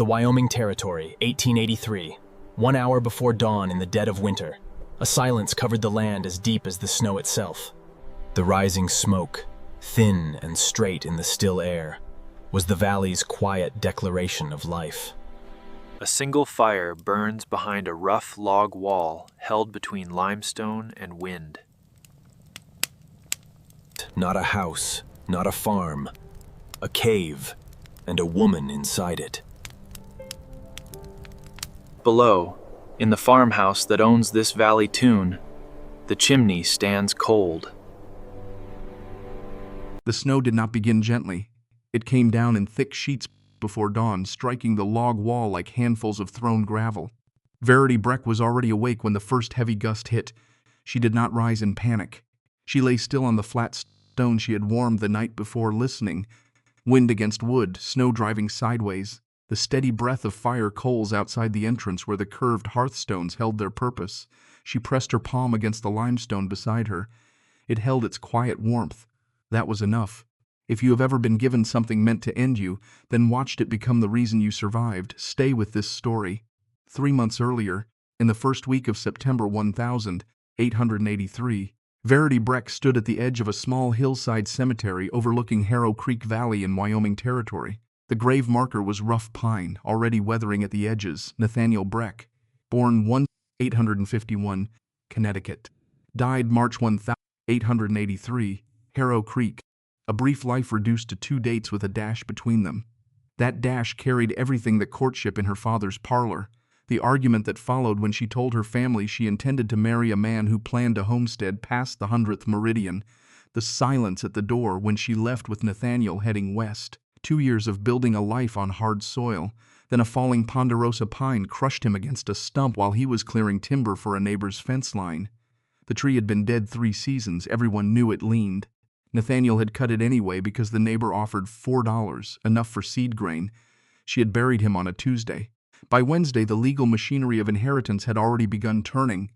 The Wyoming Territory, 1883. 1 hour before dawn in the dead of winter. A silence covered the land as deep as the snow itself. The rising smoke, thin and straight in the still air, was the valley's quiet declaration of life. A single fire burns behind a rough log wall held between limestone and wind. Not a house, not a farm, a cave, and a woman inside it. Below, in the farmhouse that owns this valley tune, the chimney stands cold. The snow did not begin gently. It came down in thick sheets before dawn, striking the log wall like handfuls of thrown gravel. Verity Breck was already awake when the first heavy gust hit. She did not rise in panic. She lay still on the flat stone she had warmed the night before, listening. Wind against wood, snow driving sideways, the steady breath of fire coals outside the entrance where the curved hearthstones held their purpose. She pressed her palm against the limestone beside her. It held its quiet warmth. That was enough. If you have ever been given something meant to end you, then watched it become the reason you survived, stay with this story. 3 months earlier, in the first week of September 1883, Verity Breck stood at the edge of a small hillside cemetery overlooking Harrow Creek Valley in Wyoming Territory. The grave marker was rough pine, already weathering at the edges. Nathaniel Breck, born 1851, Connecticut. Died March 1883, Harrow Creek. A brief life reduced to 2 dates with a dash between them. That dash carried everything that courtship in her father's parlor. The argument that followed when she told her family she intended to marry a man who planned a homestead past the 100th meridian. The silence at the door when she left with Nathaniel heading west. 2 years of building a life on hard soil. Then a falling ponderosa pine crushed him against a stump while he was clearing timber for a neighbor's fence line. The tree had been dead 3 seasons. Everyone knew it leaned. Nathaniel had cut it anyway because the neighbor offered $4, enough for seed grain. She had buried him on a Tuesday. By Wednesday, the legal machinery of inheritance had already begun turning.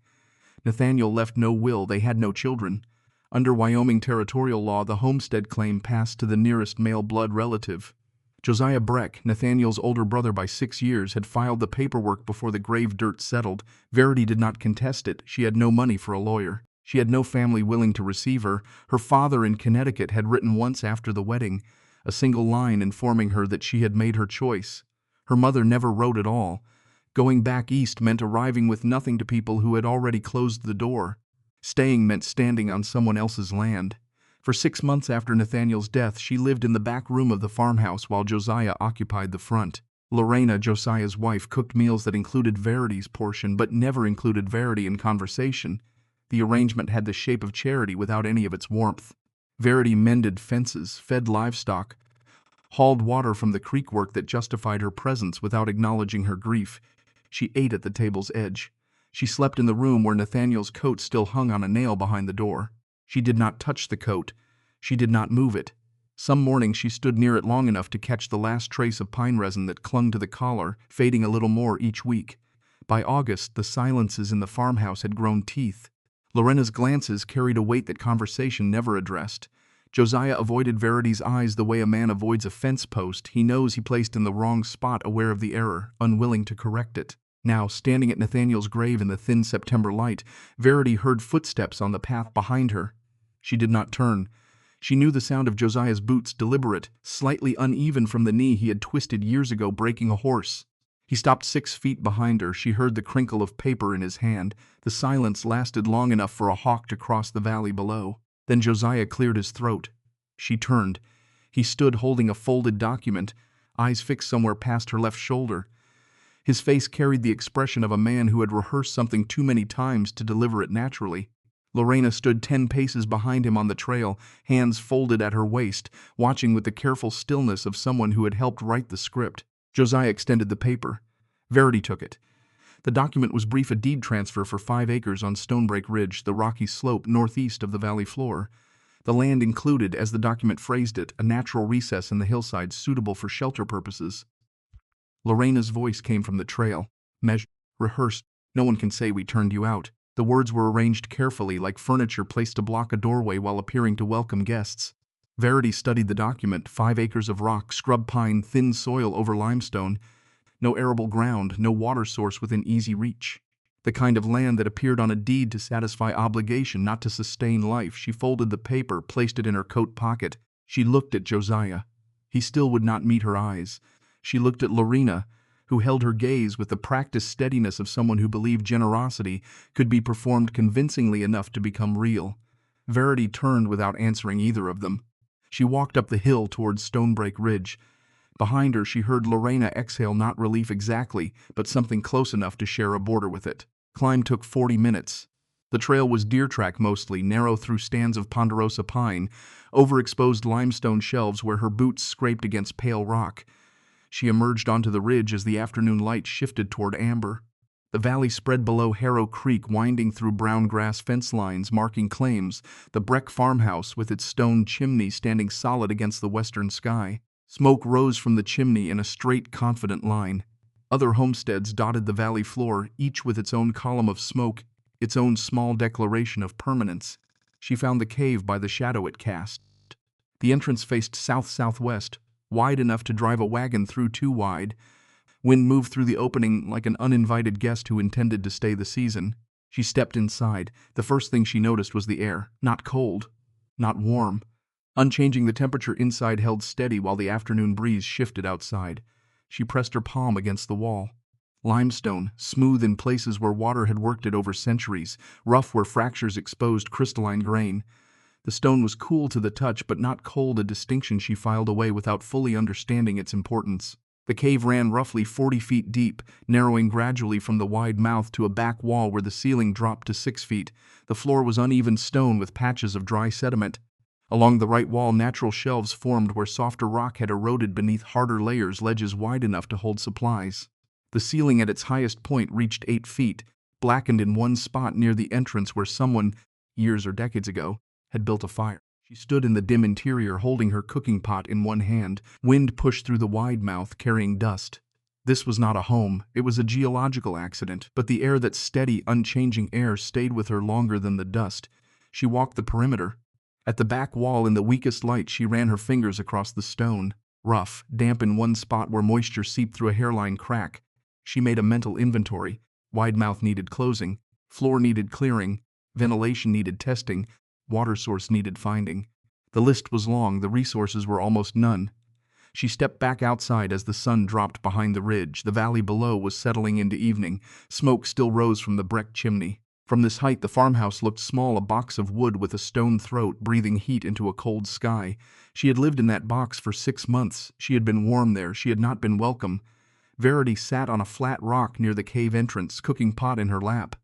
Nathaniel left no will. They had no children. Under Wyoming territorial law, the homestead claim passed to the nearest male blood relative. Josiah Breck, Nathaniel's older brother by 6 years, had filed the paperwork before the grave dirt settled. Verity did not contest it. She had no money for a lawyer. She had no family willing to receive her. Her father in Connecticut had written once after the wedding, a single line informing her that she had made her choice. Her mother never wrote at all. Going back east meant arriving with nothing to people who had already closed the door. Staying meant standing on someone else's land. For 6 months after Nathaniel's death, she lived in the back room of the farmhouse while Josiah occupied the front. Lorena, Josiah's wife, cooked meals that included Verity's portion but never included Verity in conversation. The arrangement had the shape of charity without any of its warmth. Verity mended fences, fed livestock, hauled water from the creek work that justified her presence without acknowledging her grief. She ate at the table's edge. She slept in the room where Nathaniel's coat still hung on a nail behind the door. She did not touch the coat. She did not move it. Some mornings she stood near it long enough to catch the last trace of pine resin that clung to the collar, fading a little more each week. By August, the silences in the farmhouse had grown teeth. Lorena's glances carried a weight that conversation never addressed. Josiah avoided Verity's eyes the way a man avoids a fence post he knows he placed in the wrong spot, aware of the error, unwilling to correct it. Now, standing at Nathaniel's grave in the thin September light, Verity heard footsteps on the path behind her. She did not turn. She knew the sound of Josiah's boots, deliberate, slightly uneven from the knee he had twisted years ago breaking a horse. He stopped 6 feet behind her. She heard the crinkle of paper in his hand. The silence lasted long enough for a hawk to cross the valley below. Then Josiah cleared his throat. She turned. He stood holding a folded document, eyes fixed somewhere past her left shoulder. His face carried the expression of a man who had rehearsed something too many times to deliver it naturally. Lorena stood 10 paces behind him on the trail, hands folded at her waist, watching with the careful stillness of someone who had helped write the script. Josiah extended the paper. Verity took it. The document was brief: a deed transfer for 5 acres on Stonebreak Ridge, the rocky slope northeast of the valley floor. The land included, as the document phrased it, a natural recess in the hillside suitable for shelter purposes. Lorena's voice came from the trail. Measured, rehearsed. No one can say we turned you out. The words were arranged carefully, like furniture placed to block a doorway while appearing to welcome guests. Verity studied the document: 5 acres of rock, scrub pine, thin soil over limestone. No arable ground, no water source within easy reach. The kind of land that appeared on a deed to satisfy obligation, not to sustain life. She folded the paper, placed it in her coat pocket. She looked at Josiah. He still would not meet her eyes. She looked at Lorena, who held her gaze with the practiced steadiness of someone who believed generosity could be performed convincingly enough to become real. Verity turned without answering either of them. She walked up the hill towards Stonebreak Ridge. Behind her she heard Lorena exhale, not relief exactly, but something close enough to share a border with it. Climb took 40 minutes. The trail was deer track mostly, narrow through stands of ponderosa pine, overexposed limestone shelves where her boots scraped against pale rock. She emerged onto the ridge as the afternoon light shifted toward amber. The valley spread below Harrow Creek, winding through brown grass fence lines marking claims, the Breck farmhouse with its stone chimney standing solid against the western sky. Smoke rose from the chimney in a straight, confident line. Other homesteads dotted the valley floor, each with its own column of smoke, its own small declaration of permanence. She found the cave by the shadow it cast. The entrance faced south-southwest, wide enough to drive a wagon through, too wide. Wind moved through the opening like an uninvited guest who intended to stay the season. She stepped inside. The first thing she noticed was the air. Not cold, not warm. Unchanging, the temperature inside held steady while the afternoon breeze shifted outside. She pressed her palm against the wall. Limestone, smooth in places where water had worked it over centuries, rough where fractures exposed crystalline grain. The stone was cool to the touch, but not cold, a distinction she filed away without fully understanding its importance. The cave ran roughly 40 feet deep, narrowing gradually from the wide mouth to a back wall where the ceiling dropped to 6 feet. The floor was uneven stone with patches of dry sediment. Along the right wall, natural shelves formed where softer rock had eroded beneath harder layers, ledges wide enough to hold supplies. The ceiling at its highest point reached 8 feet, blackened in one spot near the entrance where someone, years or decades ago, had built a fire. She stood in the dim interior, holding her cooking pot in one hand. Wind pushed through the wide mouth, carrying dust. This was not a home, it was a geological accident, but the air, that steady, unchanging air, stayed with her longer than the dust. She walked the perimeter. At the back wall, in the weakest light, she ran her fingers across the stone. Rough, damp in one spot where moisture seeped through a hairline crack. She made a mental inventory. Wide mouth needed closing, floor needed clearing, ventilation needed testing, water source needed finding. The list was long, the resources were almost none. She stepped back outside as the sun dropped behind the ridge. The valley below was settling into evening. Smoke still rose from the Breck chimney. From this height, the farmhouse looked small, a box of wood with a stone throat, breathing heat into a cold sky. She had lived in that box for 6 months. She had been warm there. She had not been welcome. Verity sat on a flat rock near the cave entrance, cooking pot in her lap.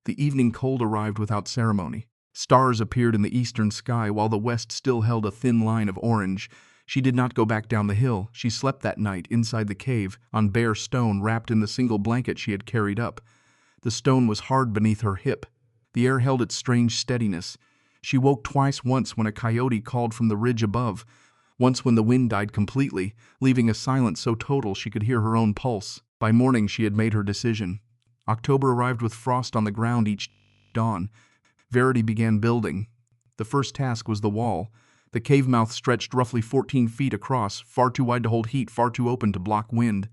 The evening cold arrived without ceremony. Stars appeared in the eastern sky while the west still held a thin line of orange. She did not go back down the hill. She slept that night inside the cave, on bare stone, wrapped in the single blanket she had carried up. The stone was hard beneath her hip. The air held its strange steadiness. She woke twice, once when a coyote called from the ridge above, once when the wind died completely, leaving a silence so total she could hear her own pulse. By morning she had made her decision. October arrived with frost on the ground each dawn. Verity began building. The first task was the wall. The cave mouth stretched roughly 14 feet across, far too wide to hold heat, far too open to block wind.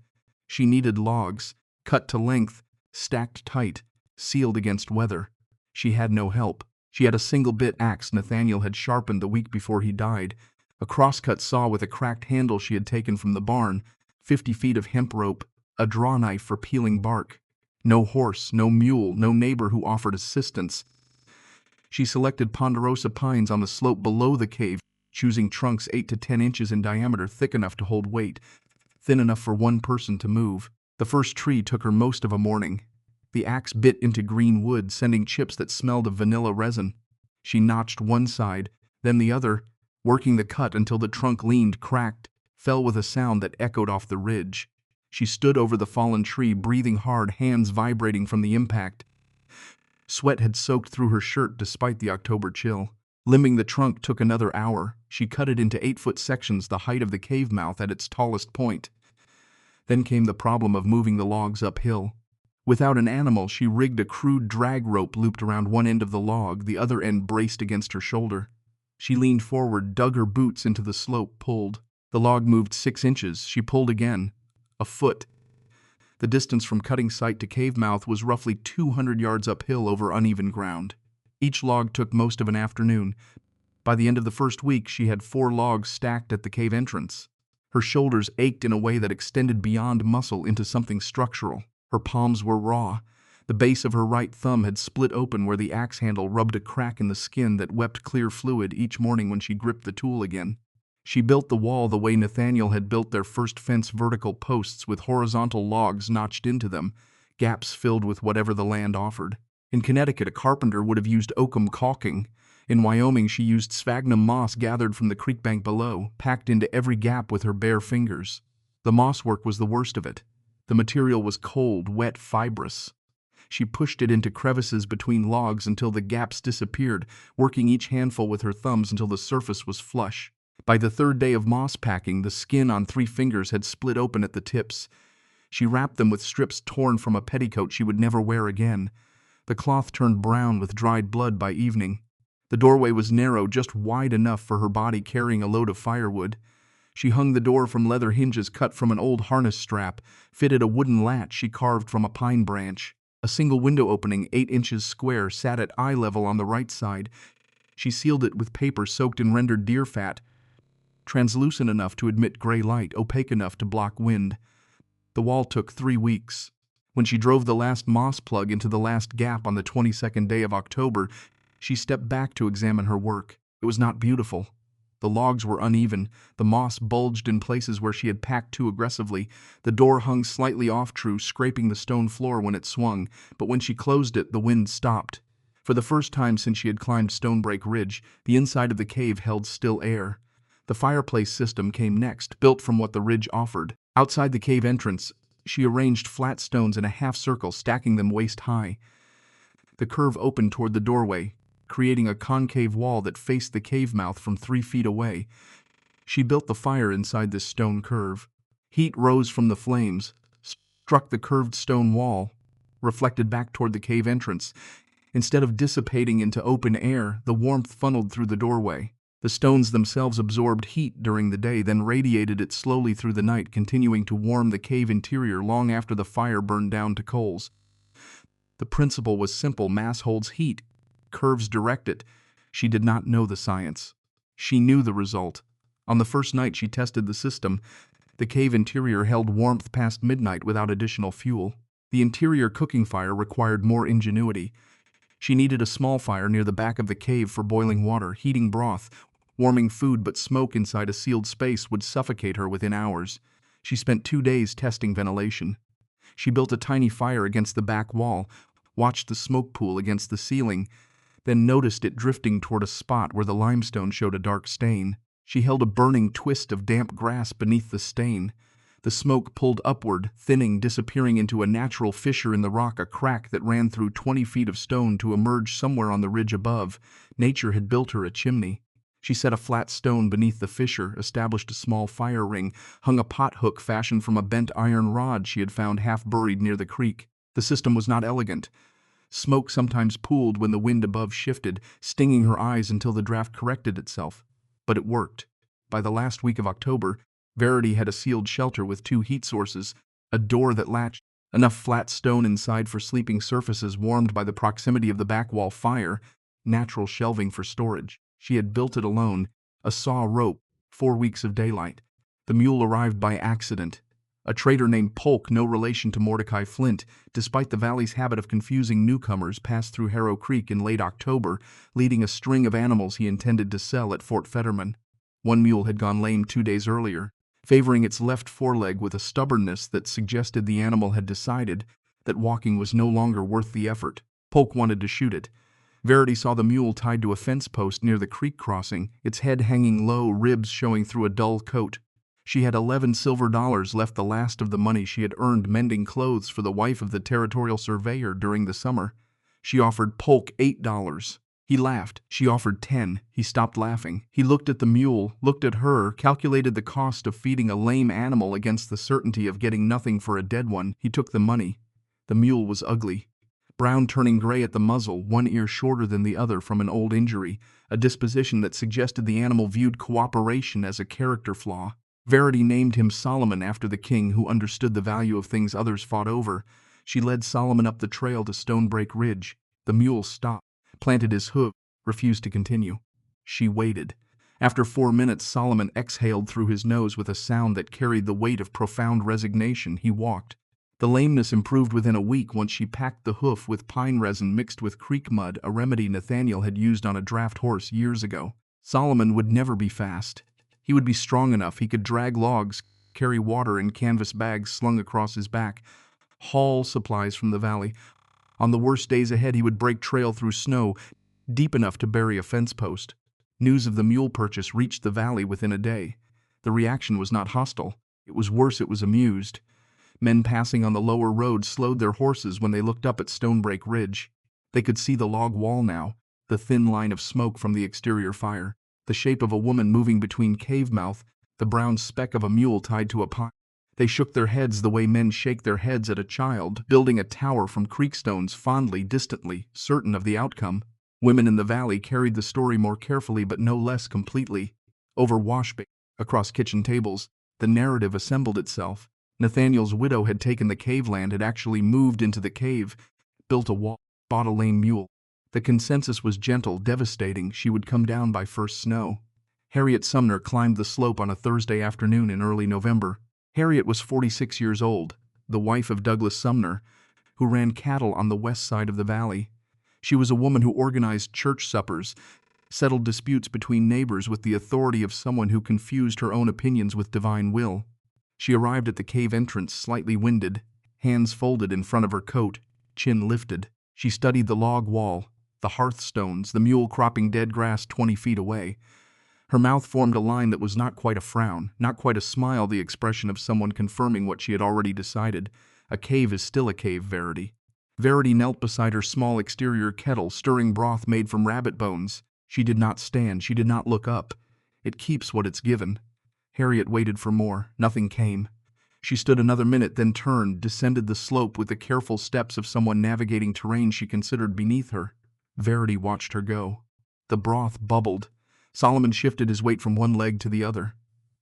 She needed logs, cut to length, stacked tight, sealed against weather. She had no help. She had a single bit axe Nathaniel had sharpened the week before he died, a crosscut saw with a cracked handle she had taken from the barn, 50 feet of hemp rope, a draw knife for peeling bark. No horse, no mule, no neighbor who offered assistance. She selected ponderosa pines on the slope below the cave, choosing trunks 8 to 10 inches in diameter, thick enough to hold weight, thin enough for one person to move. The first tree took her most of a morning. The axe bit into green wood, sending chips that smelled of vanilla resin. She notched one side, then the other, working the cut until the trunk leaned, cracked, fell with a sound that echoed off the ridge. She stood over the fallen tree, breathing hard, hands vibrating from the impact. Sweat had soaked through her shirt despite the October chill. Limbing the trunk took another hour. She cut it into 8-foot sections, the height of the cave mouth at its tallest point. Then came the problem of moving the logs uphill. Without an animal, she rigged a crude drag rope looped around one end of the log, the other end braced against her shoulder. She leaned forward, dug her boots into the slope, pulled. The log moved 6 inches. She pulled again. A foot. The distance from cutting site to cave mouth was roughly 200 yards uphill over uneven ground. Each log took most of an afternoon. By the end of the first week, she had 4 logs stacked at the cave entrance. Her shoulders ached in a way that extended beyond muscle into something structural. Her palms were raw. The base of her right thumb had split open where the axe handle rubbed a crack in the skin that wept clear fluid each morning when she gripped the tool again. She built the wall the way Nathaniel had built their first fence, vertical posts with horizontal logs notched into them, gaps filled with whatever the land offered. In Connecticut, a carpenter would have used oakum caulking. In Wyoming, she used sphagnum moss gathered from the creek bank below, packed into every gap with her bare fingers. The moss work was the worst of it. The material was cold, wet, fibrous. She pushed it into crevices between logs until the gaps disappeared, working each handful with her thumbs until the surface was flush. By the 3rd day of moss packing, the skin on 3 fingers had split open at the tips. She wrapped them with strips torn from a petticoat she would never wear again. The cloth turned brown with dried blood by evening. The doorway was narrow, just wide enough for her body carrying a load of firewood. She hung the door from leather hinges cut from an old harness strap, fitted a wooden latch she carved from a pine branch. A single window opening, 8 inches square, sat at eye level on the right side. She sealed it with paper soaked in rendered deer fat, translucent enough to admit gray light, opaque enough to block wind. The wall took 3 weeks. When she drove the last moss plug into the last gap on the 22nd day of October, she stepped back to examine her work. It was not beautiful. The logs were uneven. The moss bulged in places where she had packed too aggressively. The door hung slightly off true, scraping the stone floor when it swung, but when she closed it, the wind stopped. For the first time since she had climbed Stonebreak Ridge, the inside of the cave held still air. The fireplace system came next, built from what the ridge offered. Outside the cave entrance, she arranged flat stones in a half circle, stacking them waist high. The curve opened toward the doorway, creating a concave wall that faced the cave mouth from 3 feet away. She built the fire inside this stone curve. Heat rose from the flames, struck the curved stone wall, reflected back toward the cave entrance. Instead of dissipating into open air, the warmth funneled through the doorway. The stones themselves absorbed heat during the day, then radiated it slowly through the night, continuing to warm the cave interior long after the fire burned down to coals. The principle was simple: mass holds heat, curves direct it. She did not know the science. She knew the result. On the first night she tested the system, the cave interior held warmth past midnight without additional fuel. The interior cooking fire required more ingenuity. She needed a small fire near the back of the cave for boiling water, heating broth, warming food, but smoke inside a sealed space would suffocate her within hours. She spent 2 days testing ventilation. She built a tiny fire against the back wall, watched the smoke pool against the ceiling, then noticed it drifting toward a spot where the limestone showed a dark stain. She held a burning twist of damp grass beneath the stain. The smoke pulled upward, thinning, disappearing into a natural fissure in the rock, a crack that ran through 20 feet of stone to emerge somewhere on the ridge above. Nature had built her a chimney. She set a flat stone beneath the fissure, established a small fire ring, hung a pot hook fashioned from a bent iron rod she had found half buried near the creek. The system was not elegant. Smoke sometimes pooled when the wind above shifted, stinging her eyes until the draft corrected itself. But it worked. By the last week of October, Verity had a sealed shelter with 2 heat sources, a door that latched, enough flat stone inside for sleeping surfaces warmed by the proximity of the back wall fire, natural shelving for storage. She had built it alone, a saw rope, 4 weeks of daylight. The mule arrived by accident. A trader named Polk, no relation to Mordecai Flint, despite the valley's habit of confusing newcomers, passed through Harrow Creek in late October, leading a string of animals he intended to sell at Fort Fetterman. One mule had gone lame 2 days earlier, favoring its left foreleg with a stubbornness that suggested the animal had decided that walking was no longer worth the effort. Polk wanted to shoot it. Verity saw the mule tied to a fence post near the creek crossing, its head hanging low, ribs showing through a dull coat. She had $11 silver left, the last of the money she had earned mending clothes for the wife of the territorial surveyor during the summer. She offered Polk $8. He laughed. She offered 10. He stopped laughing. He looked at the mule, looked at her, calculated the cost of feeding a lame animal against the certainty of getting nothing for a dead one. He took the money. The mule was ugly. Brown turning gray at the muzzle, one ear shorter than the other from an old injury, a disposition that suggested the animal viewed cooperation as a character flaw. Verity named him Solomon after the king who understood the value of things others fought over. She led Solomon up the trail to Stonebreak Ridge. The mule stopped, planted his hoof, refused to continue. She waited. After 4 minutes, Solomon exhaled through his nose with a sound that carried the weight of profound resignation. He walked. The lameness improved within a week once she packed the hoof with pine resin mixed with creek mud, a remedy Nathaniel had used on a draft horse years ago. Solomon would never be fast. He would be strong enough. He could drag logs, carry water in canvas bags slung across his back, haul supplies from the valley. On the worst days ahead, he would break trail through snow deep enough to bury a fence post. News of the mule purchase reached the valley within a day. The reaction was not hostile. It was worse, it was amused. Men passing on the lower road slowed their horses when they looked up at Stonebreak Ridge. They could see the log wall now, the thin line of smoke from the exterior fire, the shape of a woman moving between cave mouth, the brown speck of a mule tied to a pine. They shook their heads the way men shake their heads at a child building a tower from creek stones, fondly, distantly, certain of the outcome. Women in the valley carried the story more carefully but no less completely. Over washbasin, across kitchen tables, the narrative assembled itself. Nathaniel's widow had taken the cave land, had actually moved into the cave, built a wall, bought a lame mule. The consensus was gentle, devastating. She would come down by first snow. Harriet Sumner climbed the slope on a Thursday afternoon in early November. Harriet was 46 years old, the wife of Douglas Sumner, who ran cattle on the west side of the valley. She was a woman who organized church suppers, settled disputes between neighbors with the authority of someone who confused her own opinions with divine will. She arrived at the cave entrance slightly winded, hands folded in front of her coat, chin lifted. She studied the log wall, the hearthstones, the mule cropping dead grass 20 feet away. Her mouth formed a line that was not quite a frown, not quite a smile, the expression of someone confirming what she had already decided. A cave is still a cave, Verity. Verity knelt beside her small exterior kettle, stirring broth made from rabbit bones. She did not stand, she did not look up. It keeps what it's given. Harriet waited for more. Nothing came. She stood another minute, then turned, descended the slope with the careful steps of someone navigating terrain she considered beneath her. Verity watched her go. The broth bubbled. Solomon shifted his weight from one leg to the other.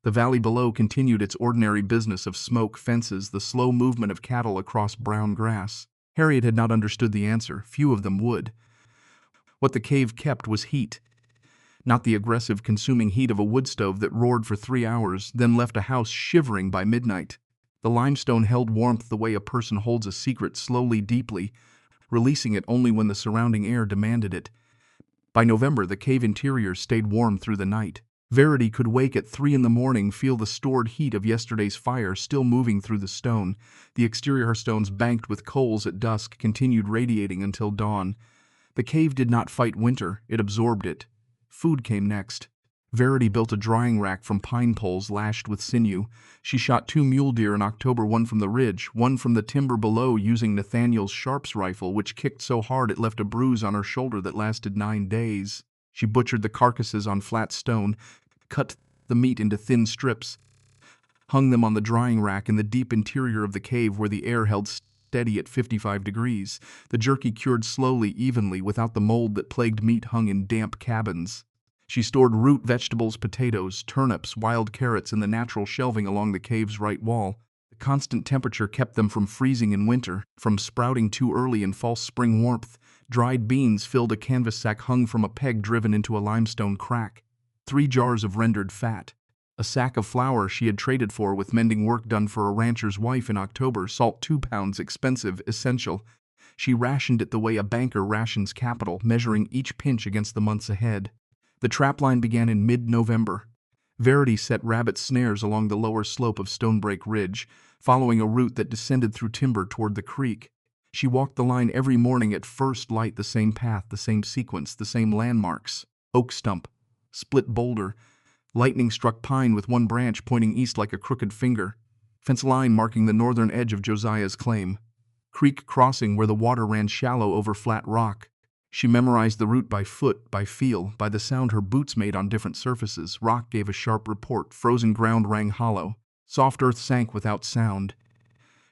The valley below continued its ordinary business of smoke, fences, the slow movement of cattle across brown grass. Harriet had not understood the answer. Few of them would. What the cave kept was heat. Not the aggressive, consuming heat of a wood stove that roared for 3 hours, then left a house shivering by midnight. The limestone held warmth the way a person holds a secret, slowly, deeply, releasing it only when the surrounding air demanded it. By November, the cave interior stayed warm through the night. Verity could wake at 3 in the morning, feel the stored heat of yesterday's fire still moving through the stone. The exterior stones banked with coals at dusk continued radiating until dawn. The cave did not fight winter, it absorbed it. Food came next. Verity built a drying rack from pine poles lashed with sinew. She shot 2 mule deer in October, one from the ridge, one from the timber below, using Nathaniel's Sharps rifle, which kicked so hard it left a bruise on her shoulder that lasted 9 days. She butchered the carcasses on flat stone, cut the meat into thin strips, hung them on the drying rack in the deep interior of the cave where the air held steady at 55 degrees. The jerky cured slowly, evenly, without the mold that plagued meat hung in damp cabins. She stored root vegetables, potatoes, turnips, wild carrots in the natural shelving along the cave's right wall. The constant temperature kept them from freezing in winter, from sprouting too early in false spring warmth. Dried beans filled a canvas sack hung from a peg driven into a limestone crack. 3 jars of rendered fat. A sack of flour she had traded for with mending work done for a rancher's wife in October. Salt 2 pounds, expensive, essential. She rationed it the way a banker rations capital, measuring each pinch against the months ahead. The trapline began in mid-November. Verity set rabbit snares along the lower slope of Stonebreak Ridge, following a route that descended through timber toward the creek. She walked the line every morning at first light, the same path, the same sequence, the same landmarks. Oak stump, split boulder, lightning-struck pine with one branch pointing east like a crooked finger. Fence line marking the northern edge of Josiah's claim. Creek crossing where the water ran shallow over flat rock. She memorized the route by foot, by feel, by the sound her boots made on different surfaces. Rock gave a sharp report, frozen ground rang hollow, soft earth sank without sound.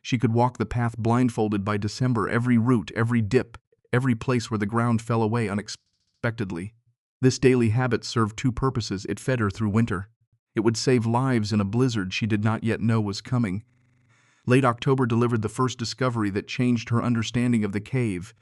She could walk the path blindfolded by December, every root, every dip, every place where the ground fell away unexpectedly. This daily habit served 2 purposes. It fed her through winter. It would save lives in a blizzard she did not yet know was coming. Late October delivered the first discovery that changed her understanding of the cave,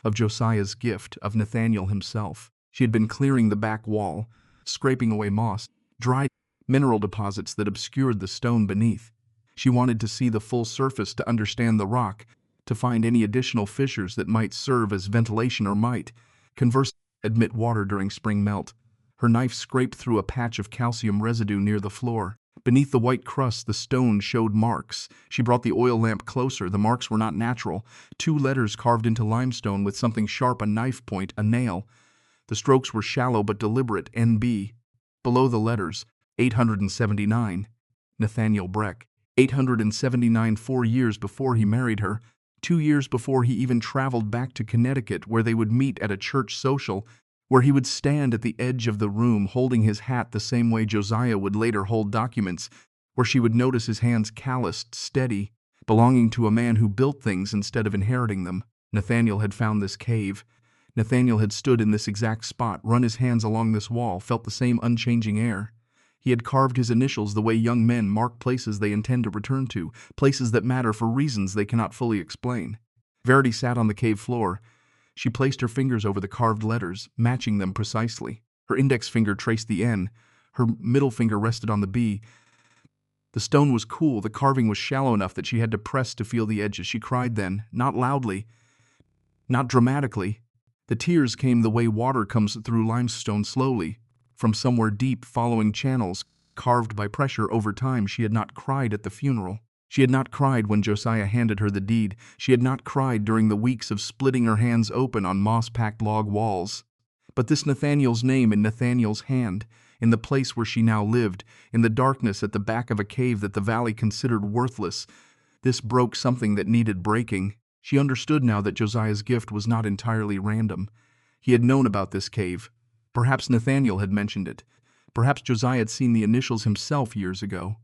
of Josiah's gift, of Nathaniel himself. She had been clearing the back wall, scraping away moss, dried mineral deposits that obscured the stone beneath. She wanted to see the full surface to understand the rock, to find any additional fissures that might serve as ventilation or might, conversely, admit water during spring melt. Her knife scraped through a patch of calcium residue near the floor. Beneath the white crust, the stone showed marks. She brought the oil lamp closer. The marks were not natural. 2 letters carved into limestone with something sharp, a knife point, a nail. The strokes were shallow but deliberate, NB. Below the letters, 879. Nathaniel Breck. 879, 4 years before he married her. 2 years before he even traveled back to Connecticut, where they would meet at a church social, where he would stand at the edge of the room holding his hat the same way Josiah would later hold documents, where she would notice his hands calloused, steady, belonging to a man who built things instead of inheriting them. Nathaniel had found this cave. Nathaniel had stood in this exact spot, run his hands along this wall, felt the same unchanging air. He had carved his initials the way young men mark places they intend to return to, places that matter for reasons they cannot fully explain. Verity sat on the cave floor. She placed her fingers over the carved letters, matching them precisely. Her index finger traced the N. Her middle finger rested on the B. The stone was cool. The carving was shallow enough that she had to press to feel the edges. She cried then, not loudly, not dramatically. The tears came the way water comes through limestone, slowly, from somewhere deep, following channels carved by pressure over time. She had not cried at the funeral. She had not cried when Josiah handed her the deed. She had not cried during the weeks of splitting her hands open on moss-packed log walls. But this Nathaniel's name in Nathaniel's hand, in the place where she now lived, in the darkness at the back of a cave that the valley considered worthless, this broke something that needed breaking. She understood now that Josiah's gift was not entirely random. He had known about this cave. Perhaps Nathaniel had mentioned it. Perhaps Josiah had seen the initials himself years ago.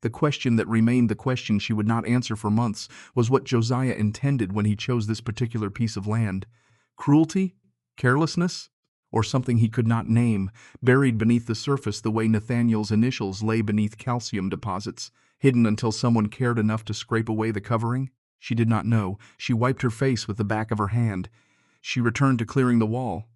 The question that remained the question she would not answer for months was what Josiah intended when he chose this particular piece of land. Cruelty? Carelessness? Or something he could not name, buried beneath the surface the way Nathaniel's initials lay beneath calcium deposits, hidden until someone cared enough to scrape away the covering? She did not know. She wiped her face with the back of her hand. She returned to clearing the wall.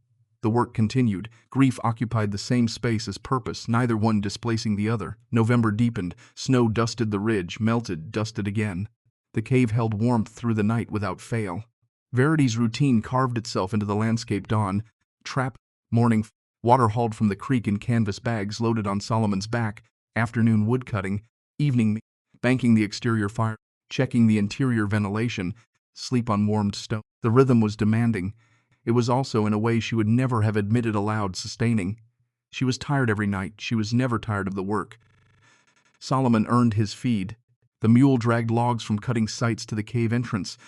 The work continued. Grief occupied the same space as purpose, neither one displacing the other. November deepened. Snow dusted the ridge, melted, dusted again. The cave held warmth through the night without fail. Verity's routine carved itself into the landscape. Dawn, trap, morning, water hauled from the creek in canvas bags loaded on Solomon's back, afternoon woodcutting, evening, banking the exterior fire, checking the interior ventilation, sleep on warmed stone. The rhythm was demanding. It was also, in a way she would never have admitted aloud, sustaining. She was tired every night. She was never tired of the work. Solomon earned his feed. The mule dragged logs from cutting sites to the cave entrance,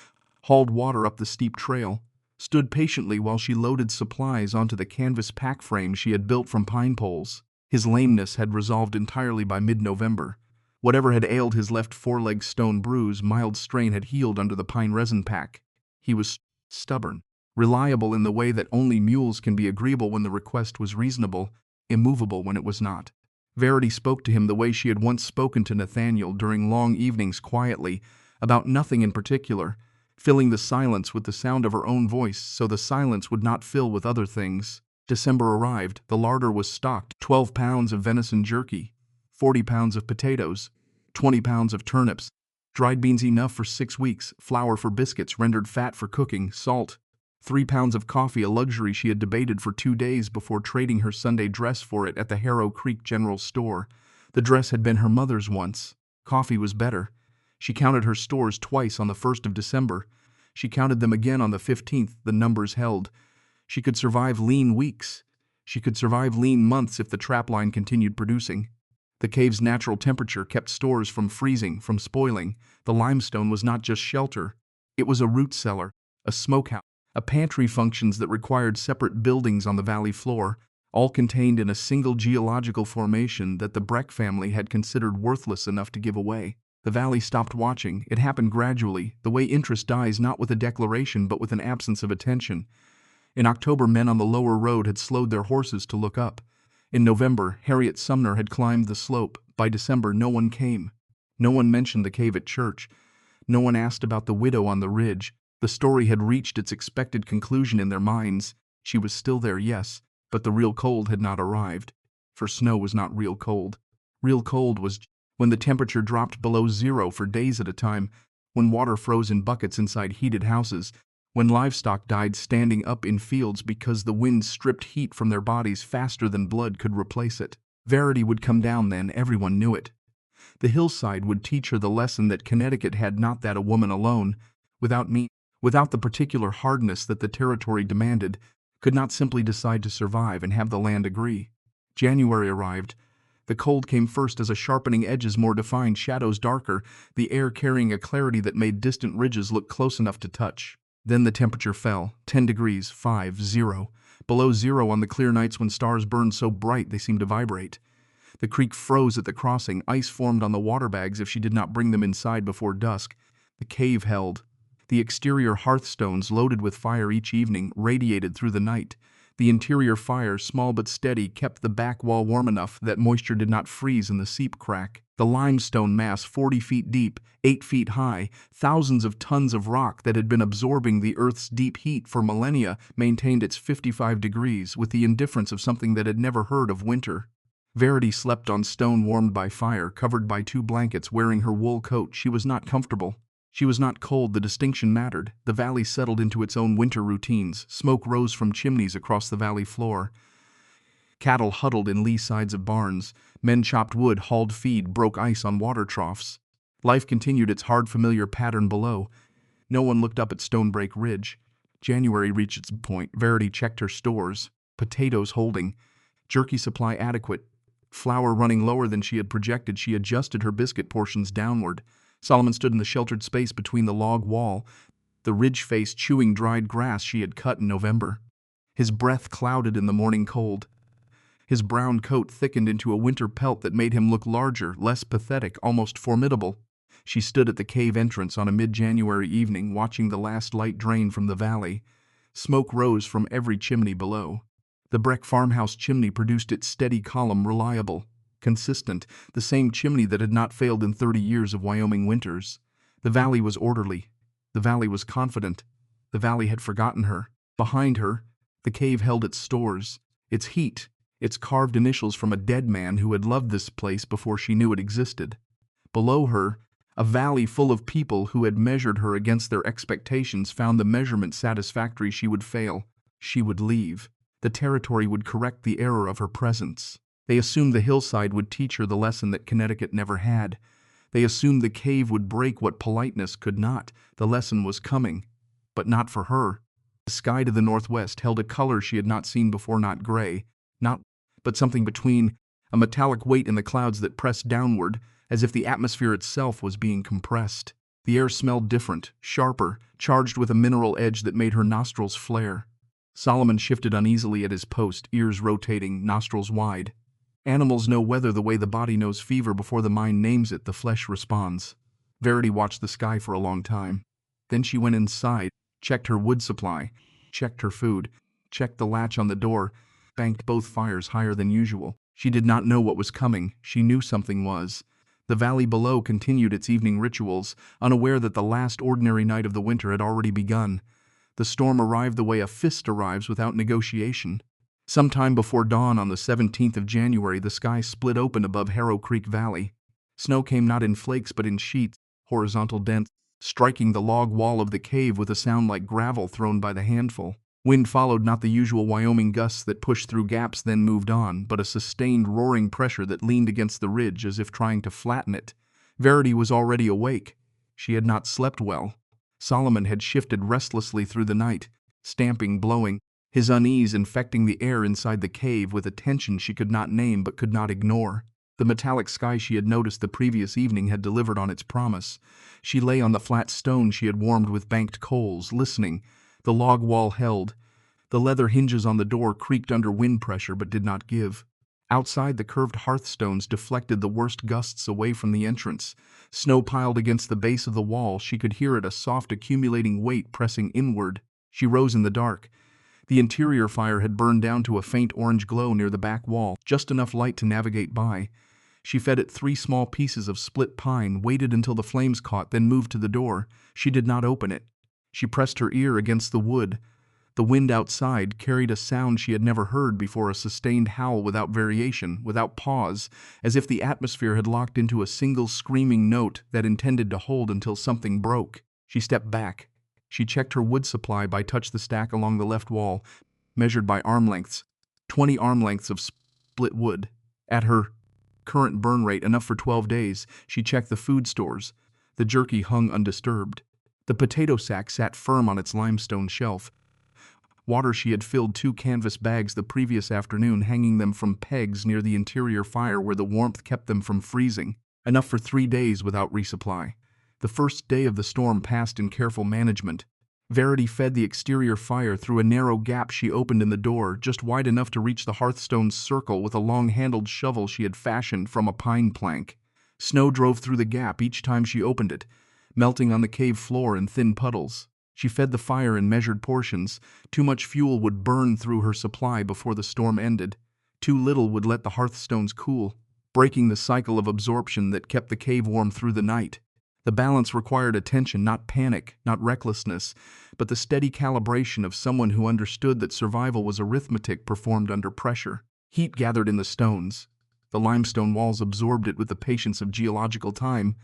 hauled water up the steep trail, stood patiently while she loaded supplies onto the canvas pack frame she had built from pine poles. His lameness had resolved entirely by mid-November. Whatever had ailed his left foreleg stone bruise, mild strain had healed under the pine resin pack. He was stubborn. Reliable in the way that only mules can be, agreeable when the request was reasonable, immovable when it was not. Verity spoke to him the way she had once spoken to Nathaniel during long evenings, quietly, about nothing in particular, filling the silence with the sound of her own voice so the silence would not fill with other things. December arrived. The larder was stocked. 12 pounds of venison jerky, 40 pounds of potatoes, 20 pounds of turnips, dried beans enough for 6 weeks, flour for biscuits rendered fat for cooking, salt, 3 pounds of coffee, a luxury she had debated for 2 days before trading her Sunday dress for it at the Harrow Creek General Store. The dress had been her mother's once. Coffee was better. She counted her stores twice on the 1st of December. She counted them again on the 15th. The numbers held. She could survive lean weeks. She could survive lean months if the trapline continued producing. The cave's natural temperature kept stores from freezing, from spoiling. The limestone was not just shelter. It was a root cellar, a smokehouse, a pantry, functions that required separate buildings on the valley floor, all contained in a single geological formation that the Breck family had considered worthless enough to give away. The valley stopped watching. It happened gradually, the way interest dies not with a declaration but with an absence of attention. In October, men on the lower road had slowed their horses to look up. In November, Harriet Sumner had climbed the slope. By December, no one came. No one mentioned the cave at church. No one asked about the widow on the ridge. The story had reached its expected conclusion in their minds. She was still there, yes, but the real cold had not arrived. For snow was not real cold. Real cold was when the temperature dropped below zero for days at a time, when water froze in buckets inside heated houses, when livestock died standing up in fields because the wind stripped heat from their bodies faster than blood could replace it. Verity would come down then, everyone knew it. The hillside would teach her the lesson that Connecticut had not that a woman alone, without me, without the particular hardness that the territory demanded, could not simply decide to survive and have the land agree. January arrived. The cold came first as a sharpening edges more defined, shadows darker, the air carrying a clarity that made distant ridges look close enough to touch. Then the temperature fell, 10 degrees, 0, below zero on the clear nights when stars burned so bright they seemed to vibrate. The creek froze at the crossing, ice formed on the water bags if she did not bring them inside before dusk. The cave held. The exterior hearthstones, loaded with fire each evening, radiated through the night. The interior fire, small but steady, kept the back wall warm enough that moisture did not freeze in the seep crack. The limestone mass, 40 feet deep, 8 feet high, thousands of tons of rock that had been absorbing the Earth's deep heat for millennia, maintained its 55 degrees with the indifference of something that had never heard of winter. Verity slept on stone warmed by fire, covered by 2 blankets, wearing her wool coat. She was not comfortable. She was not cold. The distinction mattered. The valley settled into its own winter routines. Smoke rose from chimneys across the valley floor. Cattle huddled in lee sides of barns. Men chopped wood, hauled feed, broke ice on water troughs. Life continued its hard, familiar pattern below. No one looked up at Stonebreak Ridge. January reached its point. Verity checked her stores. Potatoes holding. Jerky supply adequate. Flour running lower than she had projected. She adjusted her biscuit portions downward. Solomon stood in the sheltered space between the log wall, the ridge face chewing dried grass she had cut in November. His breath clouded in the morning cold. His brown coat thickened into a winter pelt that made him look larger, less pathetic, almost formidable. She stood at the cave entrance on a mid-January evening, watching the last light drain from the valley. Smoke rose from every chimney below. The Breck farmhouse chimney produced its steady column, reliable, consistent, the same chimney that had not failed in 30 years of Wyoming winters. The valley was orderly. The valley was confident. The valley had forgotten her. Behind her, the cave held its stores, its heat, its carved initials from a dead man who had loved this place before she knew it existed. Below her, a valley full of people who had measured her against their expectations found the measurement satisfactory. She would fail. She would leave. The territory would correct the error of her presence. They assumed the hillside would teach her the lesson that Connecticut never had. They assumed the cave would break what politeness could not. The lesson was coming, but not for her. The sky to the northwest held a color she had not seen before, not gray, but something between, a metallic weight in the clouds that pressed downward, as if the atmosphere itself was being compressed. The air smelled different, sharper, charged with a mineral edge that made her nostrils flare. Solomon shifted uneasily at his post, ears rotating, nostrils wide. Animals know weather the way the body knows fever. Before the mind names it, the flesh responds. Verity watched the sky for a long time. Then she went inside, checked her wood supply, checked her food, checked the latch on the door, banked both fires higher than usual. She did not know what was coming. She knew something was. The valley below continued its evening rituals, unaware that the last ordinary night of the winter had already begun. The storm arrived the way a fist arrives without negotiation. Sometime before dawn on the 17th of January, the sky split open above Harrow Creek Valley. Snow came not in flakes but in sheets, horizontal dense, striking the log wall of the cave with a sound like gravel thrown by the handful. Wind followed, not the usual Wyoming gusts that pushed through gaps then moved on, but a sustained roaring pressure that leaned against the ridge as if trying to flatten it. Verity was already awake. She had not slept well. Solomon had shifted restlessly through the night, stamping, blowing, his unease infecting the air inside the cave with a tension she could not name but could not ignore. The metallic sky she had noticed the previous evening had delivered on its promise. She lay on the flat stone she had warmed with banked coals, listening. The log wall held. The leather hinges on the door creaked under wind pressure but did not give. Outside, the curved hearthstones deflected the worst gusts away from the entrance. Snow piled against the base of the wall. She could hear it, a soft accumulating weight pressing inward. She rose in the dark. The interior fire had burned down to a faint orange glow near the back wall, just enough light to navigate by. She fed it 3 small pieces of split pine, waited until the flames caught, then moved to the door. She did not open it. She pressed her ear against the wood. The wind outside carried a sound she had never heard before, a sustained howl without variation, without pause, as if the atmosphere had locked into a single screaming note that intended to hold until something broke. She stepped back. She checked her wood supply by touch the stack along the left wall, measured by arm lengths, 20 arm lengths of split wood. At her current burn rate, enough for 12 days. She checked the food stores. The jerky hung undisturbed. The potato sack sat firm on its limestone shelf. Water, she had filled 2 canvas bags the previous afternoon, hanging them from pegs near the interior fire where the warmth kept them from freezing. Enough for 3 days without resupply. The first day of the storm passed in careful management. Verity fed the exterior fire through a narrow gap she opened in the door, just wide enough to reach the hearthstone's circle with a long-handled shovel she had fashioned from a pine plank. Snow drove through the gap each time she opened it, melting on the cave floor in thin puddles. She fed the fire in measured portions. Too much fuel would burn through her supply before the storm ended. Too little would let the hearthstones cool, breaking the cycle of absorption that kept the cave warm through the night. The balance required attention, not panic, not recklessness, but the steady calibration of someone who understood that survival was arithmetic performed under pressure. Heat gathered in the stones. The limestone walls absorbed it with the patience of geological time.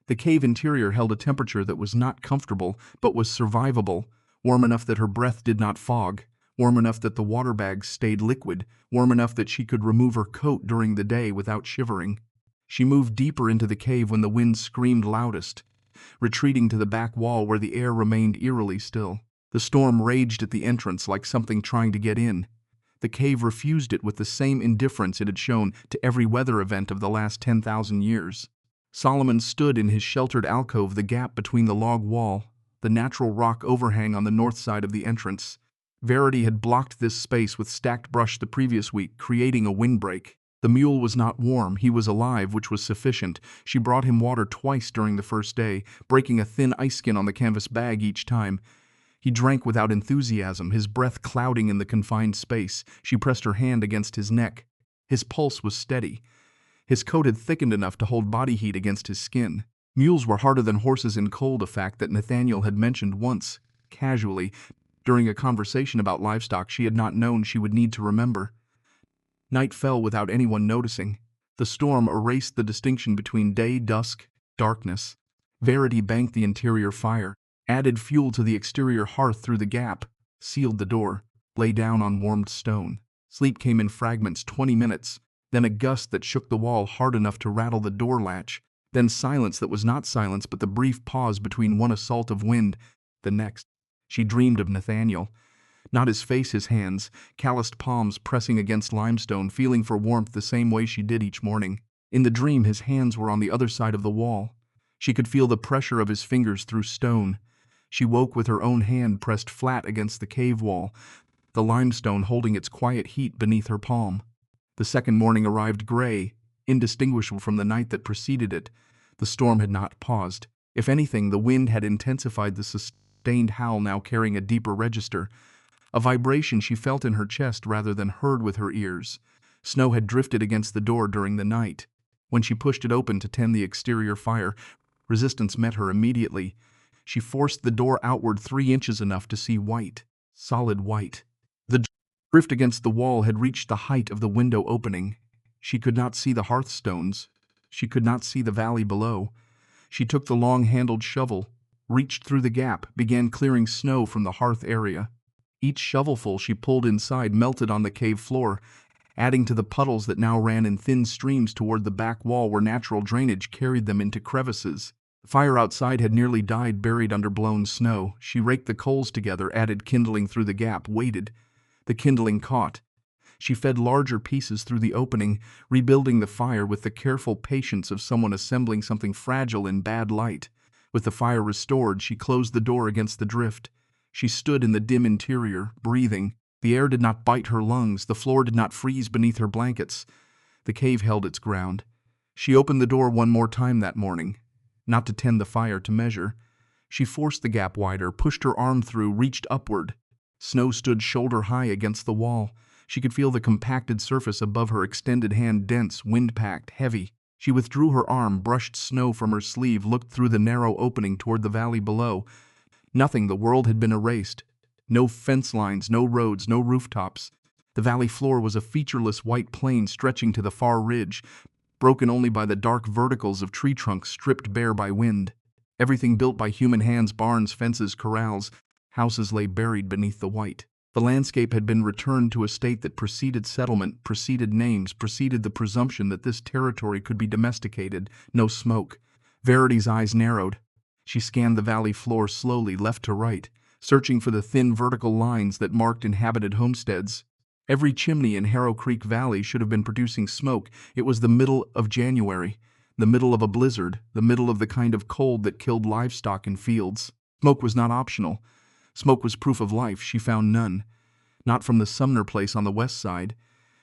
The cave interior held a temperature that was not comfortable, but was survivable, warm enough that her breath did not fog, warm enough that the water bags stayed liquid, warm enough that she could remove her coat during the day without shivering. She moved deeper into the cave when the wind screamed loudest, retreating to the back wall where the air remained eerily still. The storm raged at the entrance like something trying to get in. The cave refused it with the same indifference it had shown to every weather event of the last 10,000 years. Solomon stood in his sheltered alcove, the gap between the log wall, the natural rock overhang on the north side of the entrance. Verity had blocked this space with stacked brush the previous week, creating a windbreak. The mule was not warm, he was alive, which was sufficient. She brought him water twice during the first day, breaking a thin ice skin on the canvas bag each time. He drank without enthusiasm, his breath clouding in the confined space. She pressed her hand against his neck. His pulse was steady. His coat had thickened enough to hold body heat against his skin. Mules were harder than horses in cold, a fact that Nathaniel had mentioned once, casually, during a conversation about livestock she had not known she would need to remember. Night fell without anyone noticing. The storm erased the distinction between day, dusk, darkness. Verity banked the interior fire, added fuel to the exterior hearth through the gap, sealed the door, lay down on warmed stone. Sleep came in fragments, 20 minutes. Then a gust that shook the wall hard enough to rattle the door latch, then silence that was not silence but the brief pause between one assault of wind, the next. She dreamed of Nathaniel. Not his face, his hands, calloused palms pressing against limestone, feeling for warmth the same way she did each morning. In the dream, his hands were on the other side of the wall. She could feel the pressure of his fingers through stone. She woke with her own hand pressed flat against the cave wall, the limestone holding its quiet heat beneath her palm. The second morning arrived gray, indistinguishable from the night that preceded it. The storm had not paused. If anything, the wind had intensified the sustained howl, now carrying a deeper register, a vibration she felt in her chest rather than heard with her ears. Snow had drifted against the door during the night. When she pushed it open to tend the exterior fire, resistance met her immediately. She forced the door outward 3 inches, enough to see white, solid white. The drift against the wall had reached the height of the window opening. She could not see the hearthstones. She could not see the valley below. She took the long-handled shovel, reached through the gap, began clearing snow from the hearth area. Each shovelful she pulled inside melted on the cave floor, adding to the puddles that now ran in thin streams toward the back wall where natural drainage carried them into crevices. The fire outside had nearly died, buried under blown snow. She raked the coals together, added kindling through the gap, waited. The kindling caught. She fed larger pieces through the opening, rebuilding the fire with the careful patience of someone assembling something fragile in bad light. With the fire restored, she closed the door against the drift. She stood in the dim interior, breathing. The air did not bite her lungs, the floor did not freeze beneath her blankets. The cave held its ground. She opened the door one more time that morning, not to tend the fire, to measure. She forced the gap wider, pushed her arm through, reached upward. Snow stood shoulder-high against the wall. She could feel the compacted surface above her extended hand, dense, wind-packed, heavy. She withdrew her arm, brushed snow from her sleeve, looked through the narrow opening toward the valley below. Nothing. The world had been erased. No fence lines, no roads, no rooftops. The valley floor was a featureless white plain stretching to the far ridge, broken only by the dark verticals of tree trunks stripped bare by wind. Everything built by human hands, barns, fences, corrals, houses, lay buried beneath the white. The landscape had been returned to a state that preceded settlement, preceded names, preceded the presumption that this territory could be domesticated. No smoke. Verity's eyes narrowed. She scanned the valley floor slowly, left to right, searching for the thin vertical lines that marked inhabited homesteads. Every chimney in Harrow Creek Valley should have been producing smoke. It was the middle of January, the middle of a blizzard, the middle of the kind of cold that killed livestock in fields. Smoke was not optional. Smoke was proof of life. She found none. Not from the Sumner place on the west side,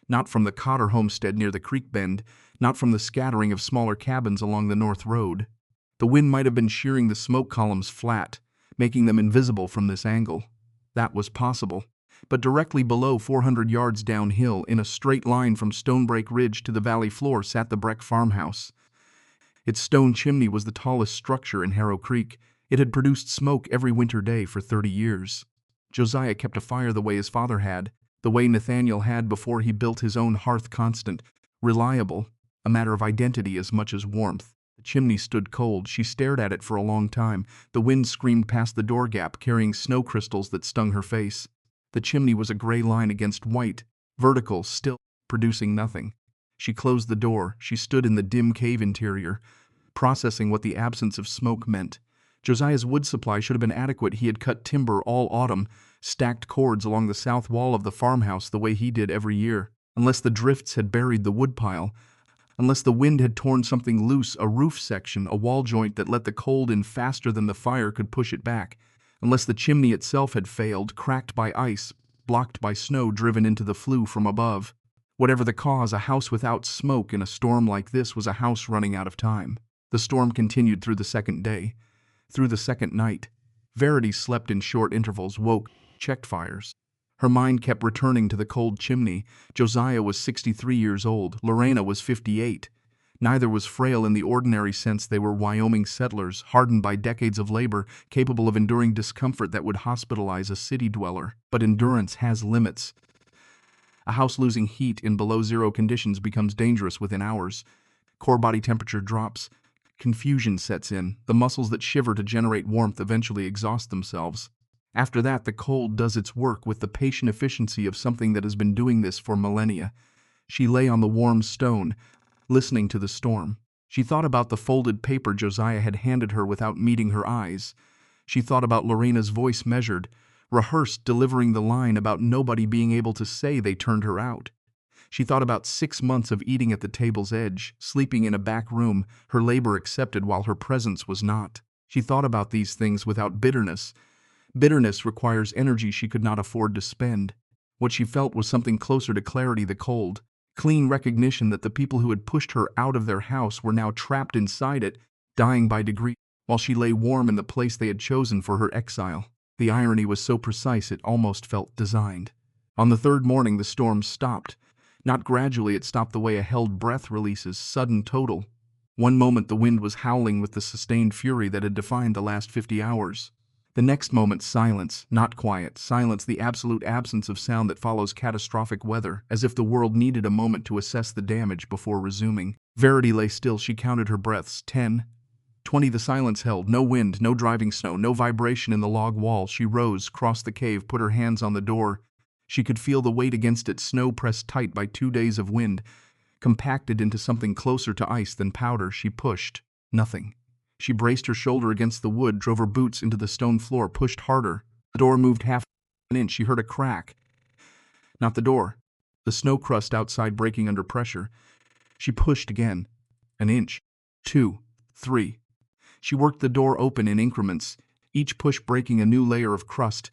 not from the Cotter homestead near the creek bend, not from the scattering of smaller cabins along the north road. The wind might have been shearing the smoke columns flat, making them invisible from this angle. That was possible. But directly below, 400 yards downhill, in a straight line from Stonebreak Ridge to the valley floor, sat the Breck farmhouse. Its stone chimney was the tallest structure in Harrow Creek. It had produced smoke every winter day for 30 years. Josiah kept a fire the way his father had, the way Nathaniel had before he built his own hearth, constant, reliable, a matter of identity as much as warmth. The chimney stood cold. She stared at it for a long time. The wind screamed past the door gap, carrying snow crystals that stung her face. The chimney was a gray line against white, vertical, still, producing nothing. She closed the door. She stood in the dim cave interior, processing what the absence of smoke meant. Josiah's wood supply should have been adequate. He had cut timber all autumn, stacked cords along the south wall of the farmhouse the way he did every year. Unless the drifts had buried the woodpile, unless the wind had torn something loose, a roof section, a wall joint that let the cold in faster than the fire could push it back, unless the chimney itself had failed, cracked by ice, blocked by snow driven into the flue from above. Whatever the cause, a house without smoke in a storm like this was a house running out of time. The storm continued through the second day. Through the second night. Verity slept in short intervals, woke, checked fires. Her mind kept returning to the cold chimney. Josiah was 63 years old. Lorena was 58. Neither was frail in the ordinary sense. They were Wyoming settlers, hardened by decades of labor, capable of enduring discomfort that would hospitalize a city dweller. But endurance has limits. A house losing heat in below-zero conditions becomes dangerous within hours. Core body temperature drops. Confusion sets in. The muscles that shiver to generate warmth eventually exhaust themselves. After that, the cold does its work with the patient efficiency of something that has been doing this for millennia. She lay on the warm stone, listening to the storm. She thought about the folded paper Josiah had handed her without meeting her eyes. She thought about Lorena's voice, measured, rehearsed, delivering the line about nobody being able to say they turned her out. She thought about 6 months of eating at the table's edge, sleeping in a back room, her labor accepted while her presence was not. She thought about these things without bitterness. Bitterness requires energy she could not afford to spend. What she felt was something closer to clarity, the cold, clean recognition that the people who had pushed her out of their house were now trapped inside it, dying by degree, while she lay warm in the place they had chosen for her exile. The irony was so precise it almost felt designed. On the third morning the storm stopped. Not gradually, it stopped the way a held breath releases, sudden, total. One moment the wind was howling with the sustained fury that had defined the last 50 hours. The next moment, silence, not quiet, silence, the absolute absence of sound that follows catastrophic weather, as if the world needed a moment to assess the damage before resuming. Verity lay still. She counted her breaths. 10, 20. The silence held. No wind, no driving snow, no vibration in the log wall. She rose, crossed the cave, put her hands on the door. She could feel the weight against it, snow pressed tight by 2 days of wind, compacted into something closer to ice than powder. She pushed. Nothing. She braced her shoulder against the wood, drove her boots into the stone floor, pushed harder. The door moved half an inch. She heard a crack. Not the door. The snow crust outside breaking under pressure. She pushed again. An inch. 2. 3. She worked the door open in increments, each push breaking a new layer of crust,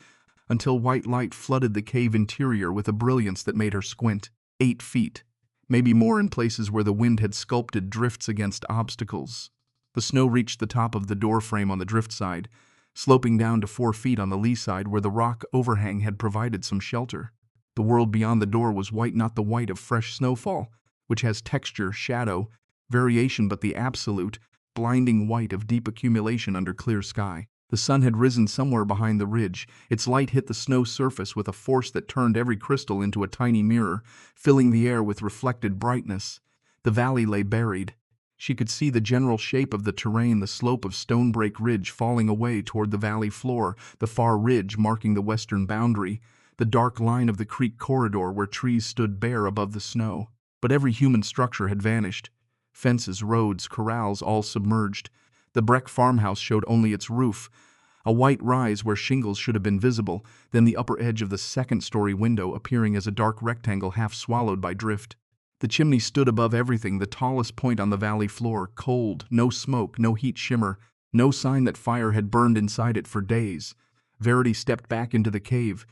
until white light flooded the cave interior with a brilliance that made her squint. 8 feet, maybe more in places where the wind had sculpted drifts against obstacles. The snow reached the top of the door frame on the drift side. sloping down to 4 feet on the lee side where the rock overhang had provided some shelter. The world beyond the door was white, not the white of fresh snowfall, which has texture, shadow, variation, but the absolute, blinding white of deep accumulation under clear sky. The sun had risen somewhere behind the ridge. Its light hit the snow surface with a force that turned every crystal into a tiny mirror, filling the air with reflected brightness. The valley lay buried. She could see the general shape of the terrain, the slope of Stonebreak Ridge falling away toward the valley floor, the far ridge marking the western boundary, the dark line of the creek corridor where trees stood bare above the snow. But every human structure had vanished. Fences, roads, corrals, all submerged. The Breck farmhouse showed only its roof, a white rise where shingles should have been visible, then the upper edge of the second-story window appearing as a dark rectangle half swallowed by drift. The chimney stood above everything, the tallest point on the valley floor, cold, no smoke, no heat shimmer, no sign that fire had burned inside it for days. Verity stepped back into the cave.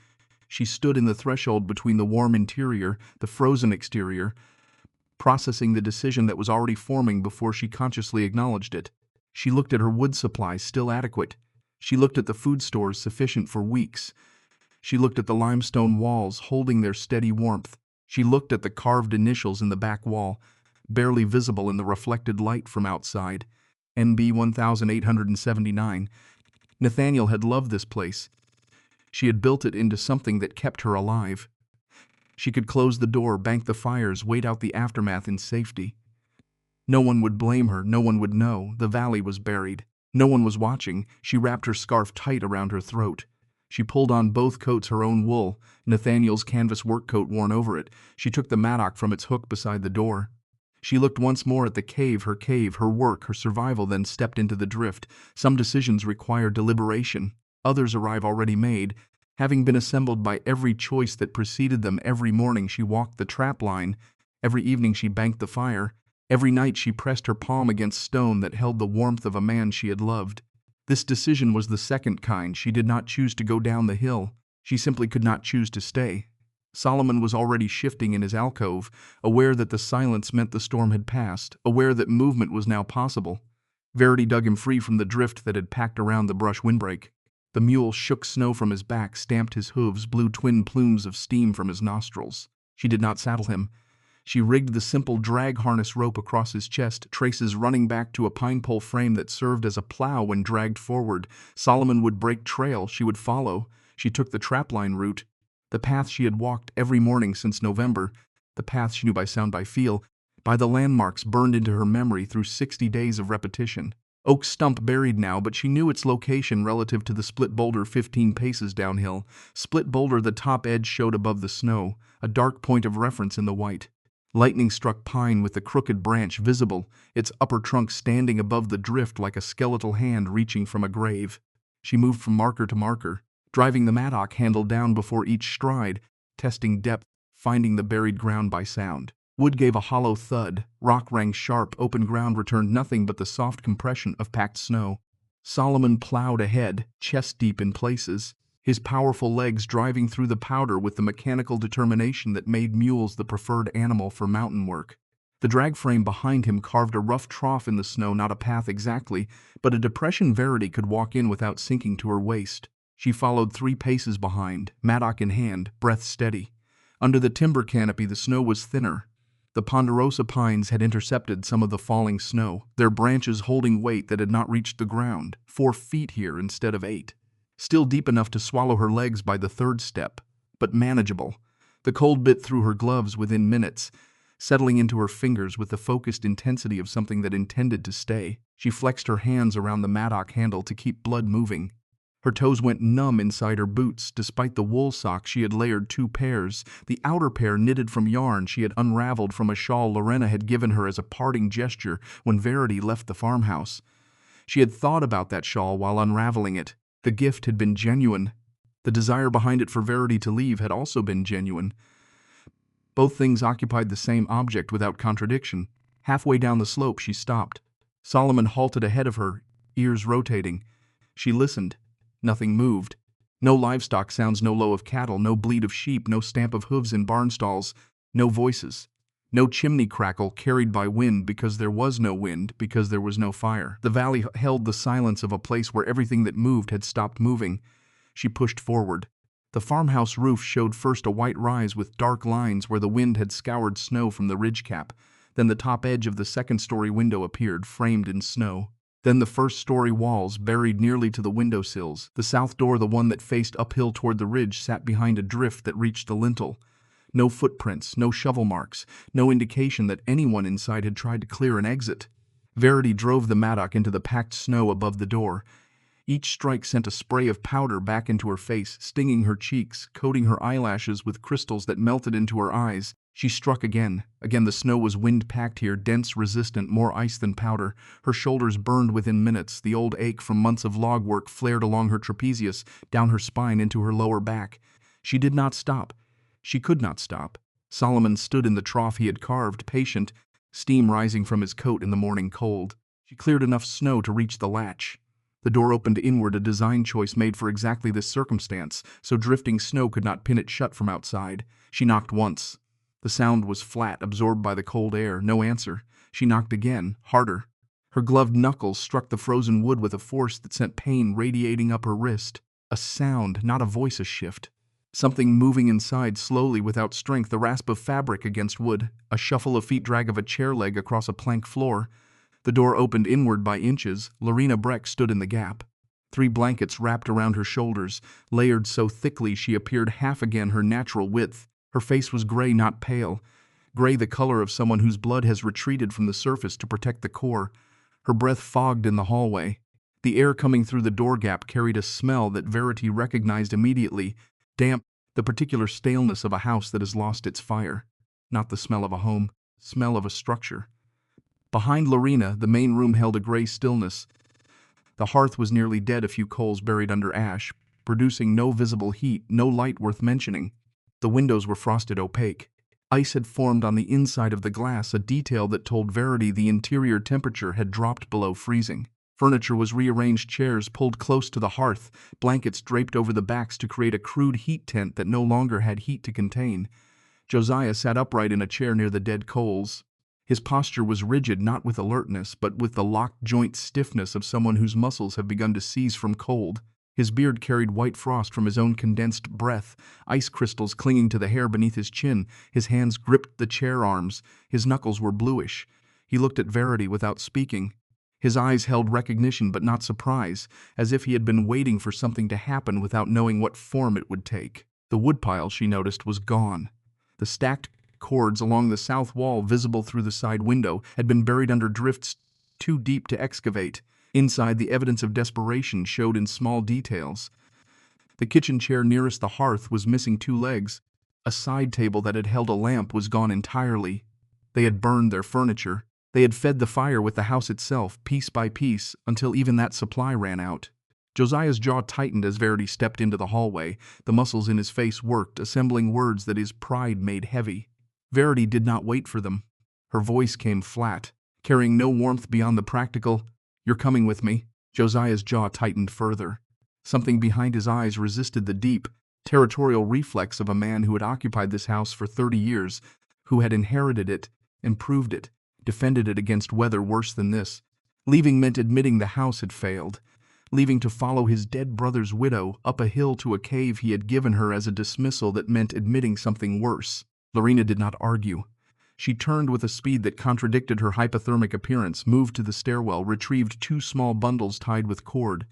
She stood in the threshold between the warm interior, the frozen exterior, processing the decision that was already forming before she consciously acknowledged it. She looked at her wood supply, still adequate. She looked at the food stores, sufficient for weeks. She looked at the limestone walls, holding their steady warmth. She looked at the carved initials in the back wall, barely visible in the reflected light from outside. NB 1879. Nathaniel had loved this place. She had built it into something that kept her alive. She could close the door, bank the fires, wait out the aftermath in safety. No one would blame her, no one would know. The valley was buried. No one was watching. She wrapped her scarf tight around her throat. She pulled on both coats, her own wool, Nathaniel's canvas work coat worn over it. She took the mattock from its hook beside the door. She looked once more at the cave, her work, her survival, then stepped into the drift. Some decisions require deliberation. Others arrive already made, having been assembled by every choice that preceded them. Every morning she walked the trap line. Every evening she banked the fire. Every night she pressed her palm against stone that held the warmth of a man she had loved. This decision was the second kind. She did not choose to go down the hill. She simply could not choose to stay. Solomon was already shifting in his alcove, aware that the silence meant the storm had passed, aware that movement was now possible. Verity dug him free from the drift that had packed around the brush windbreak. The mule shook snow from his back, stamped his hooves, blew twin plumes of steam from his nostrils. She did not saddle him. She rigged the simple drag harness rope across his chest, traces running back to a pine pole frame that served as a plow when dragged forward. Solomon would break trail, she would follow. She took the trapline route, the path she had walked every morning since November, the path she knew by sound, by feel, by the landmarks burned into her memory through 60 days of repetition. Oak Stump buried now, but she knew its location relative to the split boulder 15 paces downhill. Split boulder, the top edge showed above the snow, a dark point of reference in the white. Lightning-struck pine with the crooked branch visible, its upper trunk standing above the drift like a skeletal hand reaching from a grave. She moved from marker to marker, driving the mattock handle down before each stride, testing depth, finding the buried ground by sound. Wood gave a hollow thud, rock rang sharp, open ground returned nothing but the soft compression of packed snow. Solomon plowed ahead, chest-deep in places, his powerful legs driving through the powder with the mechanical determination that made mules the preferred animal for mountain work. The drag frame behind him carved a rough trough in the snow, not a path exactly, but a depression Verity could walk in without sinking to her waist. She followed 3 paces behind, mattock in hand, breath steady. Under the timber canopy the snow was thinner. The ponderosa pines had intercepted some of the falling snow, their branches holding weight that had not reached the ground, 4 feet here instead of 8. Still deep enough to swallow her legs by the 3rd step, but manageable. The cold bit through her gloves within minutes, settling into her fingers with the focused intensity of something that intended to stay. She flexed her hands around the mattock handle to keep blood moving. Her toes went numb inside her boots. Despite the wool socks, she had layered 2 pairs, the outer pair knitted from yarn she had unraveled from a shawl Lorena had given her as a parting gesture when Verity left the farmhouse. She had thought about that shawl while unraveling it. The gift had been genuine. The desire behind it for Verity to leave had also been genuine. Both things occupied the same object without contradiction. Halfway down the slope she stopped. Solomon halted ahead of her, ears rotating. She listened. Nothing moved. No livestock sounds, no low of cattle, no bleat of sheep, no stamp of hooves in barn stalls, no voices. No chimney crackle carried by wind because there was no wind, because there was no fire. The valley held the silence of a place where everything that moved had stopped moving. She pushed forward. The farmhouse roof showed first a white rise with dark lines where the wind had scoured snow from the ridge cap. Then the top edge of the second-story window appeared, framed in snow. Then the first-story walls, buried nearly to the windowsills. The south door, the one that faced uphill toward the ridge, sat behind a drift that reached the lintel. No footprints, no shovel marks, no indication that anyone inside had tried to clear an exit. Verity drove the mattock into the packed snow above the door. Each strike sent a spray of powder back into her face, stinging her cheeks, coating her eyelashes with crystals that melted into her eyes. She struck again. Again the snow was wind-packed here, dense, resistant, more ice than powder. Her shoulders burned within minutes. The old ache from months of log work flared along her trapezius, down her spine into her lower back. She did not stop. She could not stop. Solomon stood in the trough he had carved, patient, steam rising from his coat in the morning cold. She cleared enough snow to reach the latch. The door opened inward, a design choice made for exactly this circumstance, so drifting snow could not pin it shut from outside. She knocked once. The sound was flat, absorbed by the cold air. No answer. She knocked again, harder. Her gloved knuckles struck the frozen wood with a force that sent pain radiating up her wrist. A sound, not a voice, a shift. Something moving inside slowly without strength, the rasp of fabric against wood, a shuffle of feet, drag of a chair leg across a plank floor. The door opened inward by inches. Verity Breck stood in the gap. 3 blankets wrapped around her shoulders, layered so thickly she appeared half again her natural width. Her face was gray, not pale. Gray, the color of someone whose blood has retreated from the surface to protect the core. Her breath fogged in the hallway. The air coming through the door gap carried a smell that Verity recognized immediately. Damp, the particular staleness of a house that has lost its fire. Not the smell of a home, smell of a structure. Behind Verity, the main room held a gray stillness. The hearth was nearly dead, a few coals buried under ash, producing no visible heat, no light worth mentioning. The windows were frosted opaque. Ice had formed on the inside of the glass, a detail that told Verity the interior temperature had dropped below freezing. Furniture was rearranged, chairs pulled close to the hearth, blankets draped over the backs to create a crude heat tent that no longer had heat to contain. Josiah sat upright in a chair near the dead coals. His posture was rigid, not with alertness, but with the locked joint stiffness of someone whose muscles have begun to seize from cold. His beard carried white frost from his own condensed breath, ice crystals clinging to the hair beneath his chin. His hands gripped the chair arms. His knuckles were bluish. He looked at Verity without speaking. His eyes held recognition but not surprise, as if he had been waiting for something to happen without knowing what form it would take. The woodpile, she noticed, was gone. The stacked cords along the south wall, visible through the side window, had been buried under drifts too deep to excavate. Inside, the evidence of desperation showed in small details. The kitchen chair nearest the hearth was missing 2 legs. A side table that had held a lamp was gone entirely. They had burned their furniture. They had fed the fire with the house itself, piece by piece, until even that supply ran out. Josiah's jaw tightened as Verity stepped into the hallway. The muscles in his face worked, assembling words that his pride made heavy. Verity did not wait for them. Her voice came flat, carrying no warmth beyond the practical, "You're coming with me." Josiah's jaw tightened further. Something behind his eyes resisted the deep, territorial reflex of a man who had occupied this house for 30 years, who had inherited it, improved it, defended it against weather worse than this. Leaving meant admitting the house had failed. Leaving to follow his dead brother's widow up a hill to a cave he had given her as a dismissal that meant admitting something worse. Verity did not argue. She turned with a speed that contradicted her hypothermic appearance, moved to the stairwell, retrieved 2 small bundles tied with cord.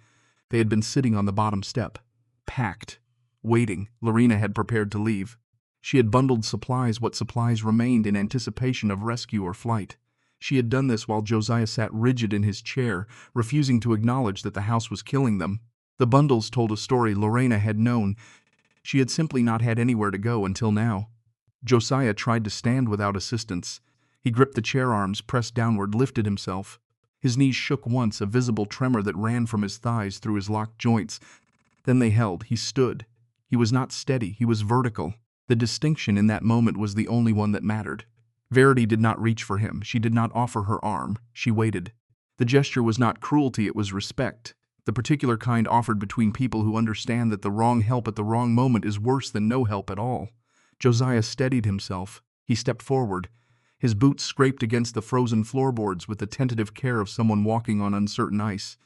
They had been sitting on the bottom step, packed, waiting. Verity had prepared to leave. She had bundled supplies, what supplies remained, in anticipation of rescue or flight. She had done this while Josiah sat rigid in his chair, refusing to acknowledge that the house was killing them. The bundles told a story Verity had known. She had simply not had anywhere to go until now. Josiah tried to stand without assistance. He gripped the chair arms, pressed downward, lifted himself. His knees shook once, a visible tremor that ran from his thighs through his locked joints. Then they held. He stood. He was not steady. He was vertical. The distinction in that moment was the only one that mattered. Verity did not reach for him. She did not offer her arm. She waited. The gesture was not cruelty, it was respect. The particular kind offered between people who understand that the wrong help at the wrong moment is worse than no help at all. Josiah steadied himself. He stepped forward. His boots scraped against the frozen floorboards with the tentative care of someone walking on uncertain ice.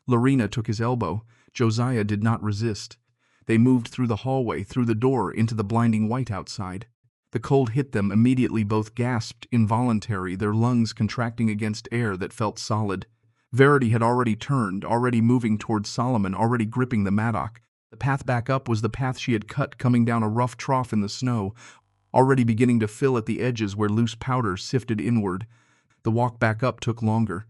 Lorena took his elbow. Josiah did not resist. They moved through the hallway, through the door, into the blinding white outside. The cold hit them immediately. Both gasped, involuntary, their lungs contracting against air that felt solid. Verity had already turned, already moving towards Solomon, already gripping the mattock. The path back up was the path she had cut, coming down a rough trough in the snow, already beginning to fill at the edges where loose powder sifted inward. The walk back up took longer.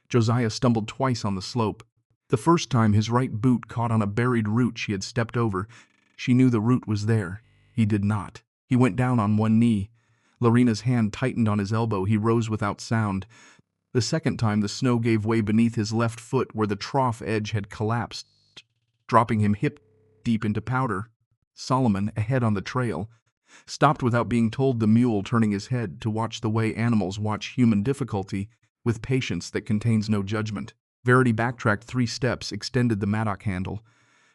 Josiah stumbled twice on the slope. The first time his right boot caught on a buried root she had stepped over. She knew the root was there. He did not. He went down on one knee. Lorena's hand tightened on his elbow. He rose without sound. The second time the snow gave way beneath his left foot where the trough edge had collapsed, dropping him hip-deep into powder. Solomon, ahead on the trail, stopped without being told, the mule turning his head to watch the way animals watch human difficulty, with patience that contains no judgment. Verity backtracked 3 steps, extended the mattock handle.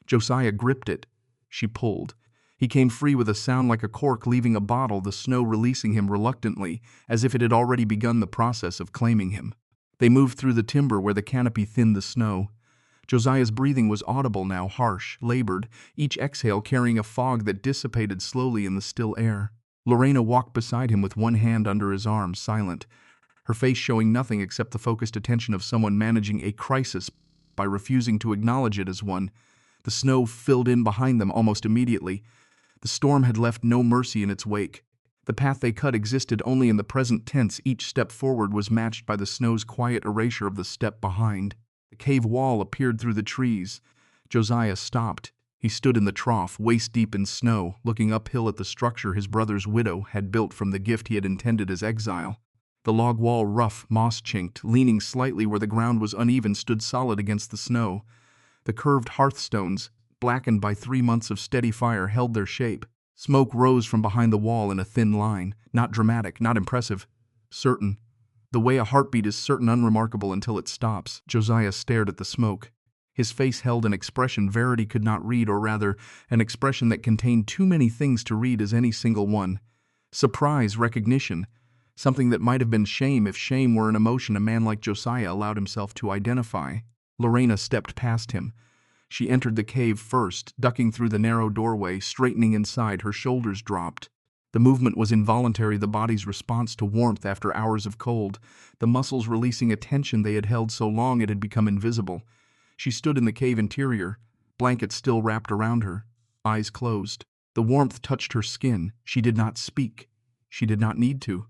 Josiah gripped it. She pulled. He came free with a sound like a cork leaving a bottle, the snow releasing him reluctantly, as if it had already begun the process of claiming him. They moved through the timber where the canopy thinned the snow. Josiah's breathing was audible now, harsh, labored, each exhale carrying a fog that dissipated slowly in the still air. Lorena walked beside him with one hand under his arm, silent, her face showing nothing except the focused attention of someone managing a crisis by refusing to acknowledge it as one. The snow filled in behind them almost immediately. The storm had left no mercy in its wake. The path they cut existed only in the present tense. Each step forward was matched by the snow's quiet erasure of the step behind. The cave wall appeared through the trees. Josiah stopped. He stood in the trough, waist-deep in snow, looking uphill at the structure his brother's widow had built from the gift he had intended as exile. The log wall, rough, moss-chinked, leaning slightly where the ground was uneven, stood solid against the snow. The curved hearthstones, blackened by 3 months of steady fire, held their shape. Smoke rose from behind the wall in a thin line, not dramatic, not impressive, certain. The way a heartbeat is certain, unremarkable until it stops. Josiah stared at the smoke. His face held an expression Verity could not read, or rather, an expression that contained too many things to read as any single one. Surprise, recognition, something that might have been shame if shame were an emotion a man like Josiah allowed himself to identify. Lorena stepped past him. She entered the cave first, ducking through the narrow doorway, straightening inside, her shoulders dropped. The movement was involuntary, the body's response to warmth after hours of cold, the muscles releasing a tension they had held so long it had become invisible. She stood in the cave interior, blankets still wrapped around her, eyes closed. The warmth touched her skin. She did not speak. She did not need to.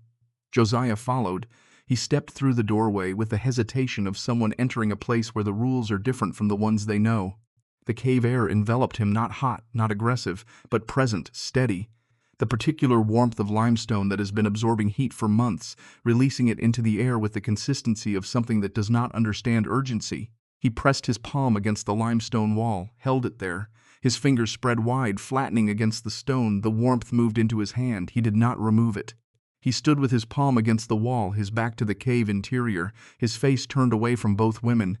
Josiah followed. He stepped through the doorway with the hesitation of someone entering a place where the rules are different from the ones they know. The cave air enveloped him, not hot, not aggressive, but present, steady. The particular warmth of limestone that has been absorbing heat for months, releasing it into the air with the consistency of something that does not understand urgency. He pressed his palm against the limestone wall, held it there. His fingers spread wide, flattening against the stone. The warmth moved into his hand. He did not remove it. He stood with his palm against the wall, his back to the cave interior, his face turned away from both women.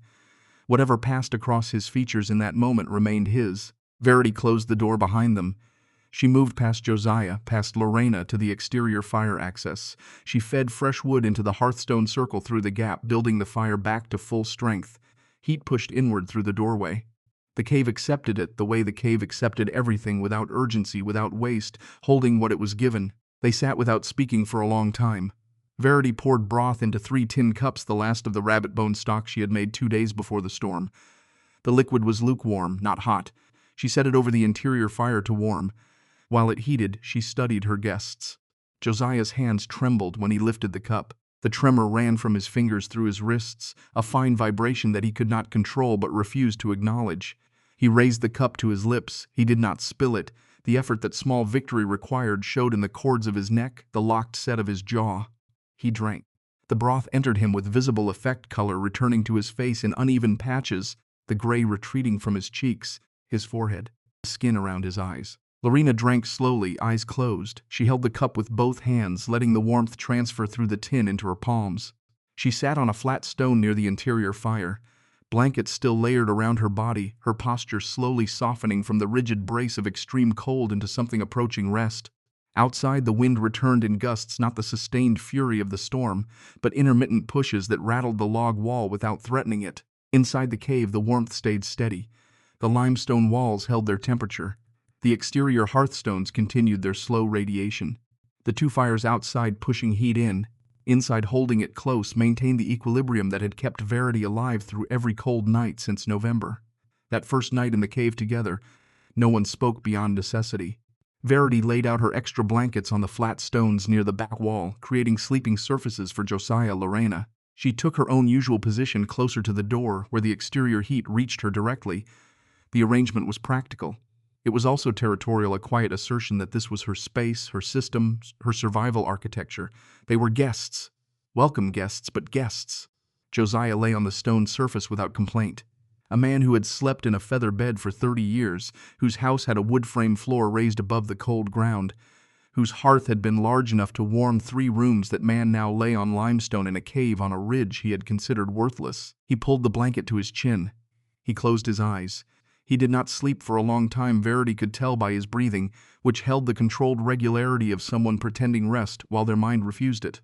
Whatever passed across his features in that moment remained his. Verity closed the door behind them. She moved past Josiah, past Lorena, to the exterior fire access. She fed fresh wood into the hearthstone circle through the gap, building the fire back to full strength. Heat pushed inward through the doorway. The cave accepted it, the way the cave accepted everything, without urgency, without waste, holding what it was given. They sat without speaking for a long time. Verity poured broth into 3 tin cups, the last of the rabbit bone stock she had made 2 days before the storm. The liquid was lukewarm, not hot. She set it over the interior fire to warm. While it heated, she studied her guests. Josiah's hands trembled when he lifted the cup. The tremor ran from his fingers through his wrists, a fine vibration that he could not control but refused to acknowledge. He raised the cup to his lips. He did not spill it. The effort that small victory required showed in the cords of his neck, the locked set of his jaw. He drank. The broth entered him with visible effect, color returning to his face in uneven patches, the gray retreating from his cheeks, his forehead, the skin around his eyes. Lorena drank slowly, eyes closed. She held the cup with both hands, letting the warmth transfer through the tin into her palms. She sat on a flat stone near the interior fire, blankets still layered around her body, her posture slowly softening from the rigid brace of extreme cold into something approaching rest. Outside, the wind returned in gusts, not the sustained fury of the storm, but intermittent pushes that rattled the log wall without threatening it. Inside the cave, the warmth stayed steady. The limestone walls held their temperature. The exterior hearthstones continued their slow radiation. The two fires outside pushing heat in, inside holding it close, maintained the equilibrium that had kept Verity alive through every cold night since November. That first night in the cave together, no one spoke beyond necessity. Verity laid out her extra blankets on the flat stones near the back wall, creating sleeping surfaces for Josiah Lorena. She took her own usual position closer to the door, where the exterior heat reached her directly. The arrangement was practical. It was also territorial, a quiet assertion that this was her space, her system, her survival architecture. They were guests. Welcome guests, but guests. Josiah lay on the stone surface without complaint. A man who had slept in a feather bed for 30 years, whose house had a wood frame floor raised above the cold ground, whose hearth had been large enough to warm 3 rooms, that man now lay on limestone in a cave on a ridge he had considered worthless. He pulled the blanket to his chin. He closed his eyes. He did not sleep for a long time. Verity could tell by his breathing, which held the controlled regularity of someone pretending rest while their mind refused it.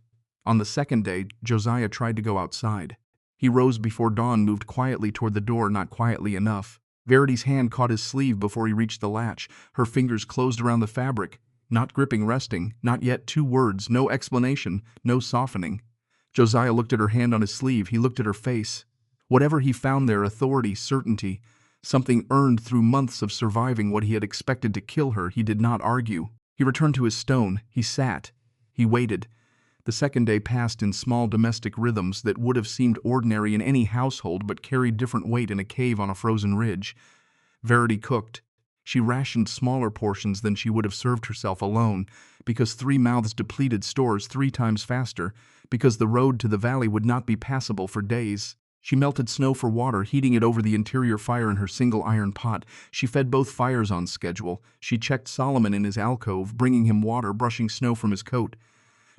On the second day, Josiah tried to go outside. He rose before dawn, moved quietly toward the door, not quietly enough. Verity's hand caught his sleeve before he reached the latch. Her fingers closed around the fabric, not gripping, resting, not yet. 2 words, no explanation, no softening. Josiah looked at her hand on his sleeve. He looked at her face. Whatever he found there, authority, certainty, something earned through months of surviving what he had expected to kill her. He did not argue. He returned to his stone. He sat. He waited. The second day passed in small domestic rhythms that would have seemed ordinary in any household but carried different weight in a cave on a frozen ridge. Verity cooked. She rationed smaller portions than she would have served herself alone, because 3 mouths depleted stores 3 times faster, because the road to the valley would not be passable for days. She melted snow for water, heating it over the interior fire in her single iron pot. She fed both fires on schedule. She checked Solomon in his alcove, bringing him water, brushing snow from his coat.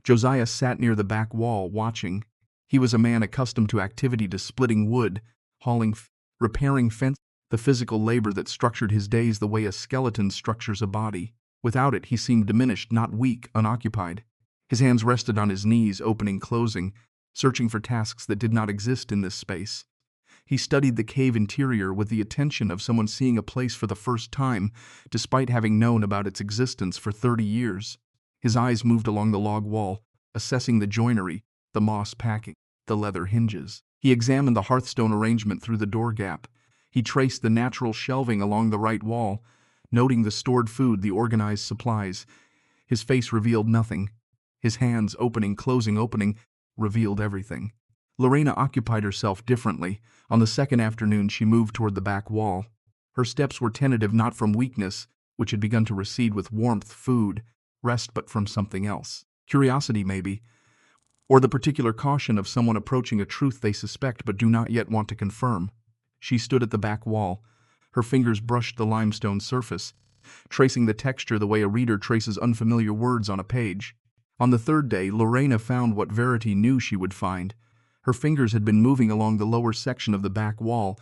Josiah sat near the back wall, watching. He was a man accustomed to activity, to splitting wood, hauling, repairing fence, the physical labor that structured his days the way a skeleton structures a body. Without it, he seemed diminished, not weak, unoccupied. His hands rested on his knees, opening, closing, searching for tasks that did not exist in this space. He studied the cave interior with the attention of someone seeing a place for the first time, despite having known about its existence for 30 years. His eyes moved along the log wall, assessing the joinery, the moss packing, the leather hinges. He examined the hearthstone arrangement through the door gap. He traced the natural shelving along the right wall, noting the stored food, the organized supplies. His face revealed nothing. His hands, opening, revealed everything. Lorena occupied herself differently. On the second afternoon, she moved toward the back wall. Her steps were tentative, not from weakness, which had begun to recede with warmth, food, rest, but from something else. Curiosity, maybe, or the particular caution of someone approaching a truth they suspect but do not yet want to confirm. She stood at the back wall. Her fingers brushed the limestone surface, tracing the texture the way a reader traces unfamiliar words on a page. On the third day, Lorena found what Verity knew she would find. Her fingers had been moving along the lower section of the back wall,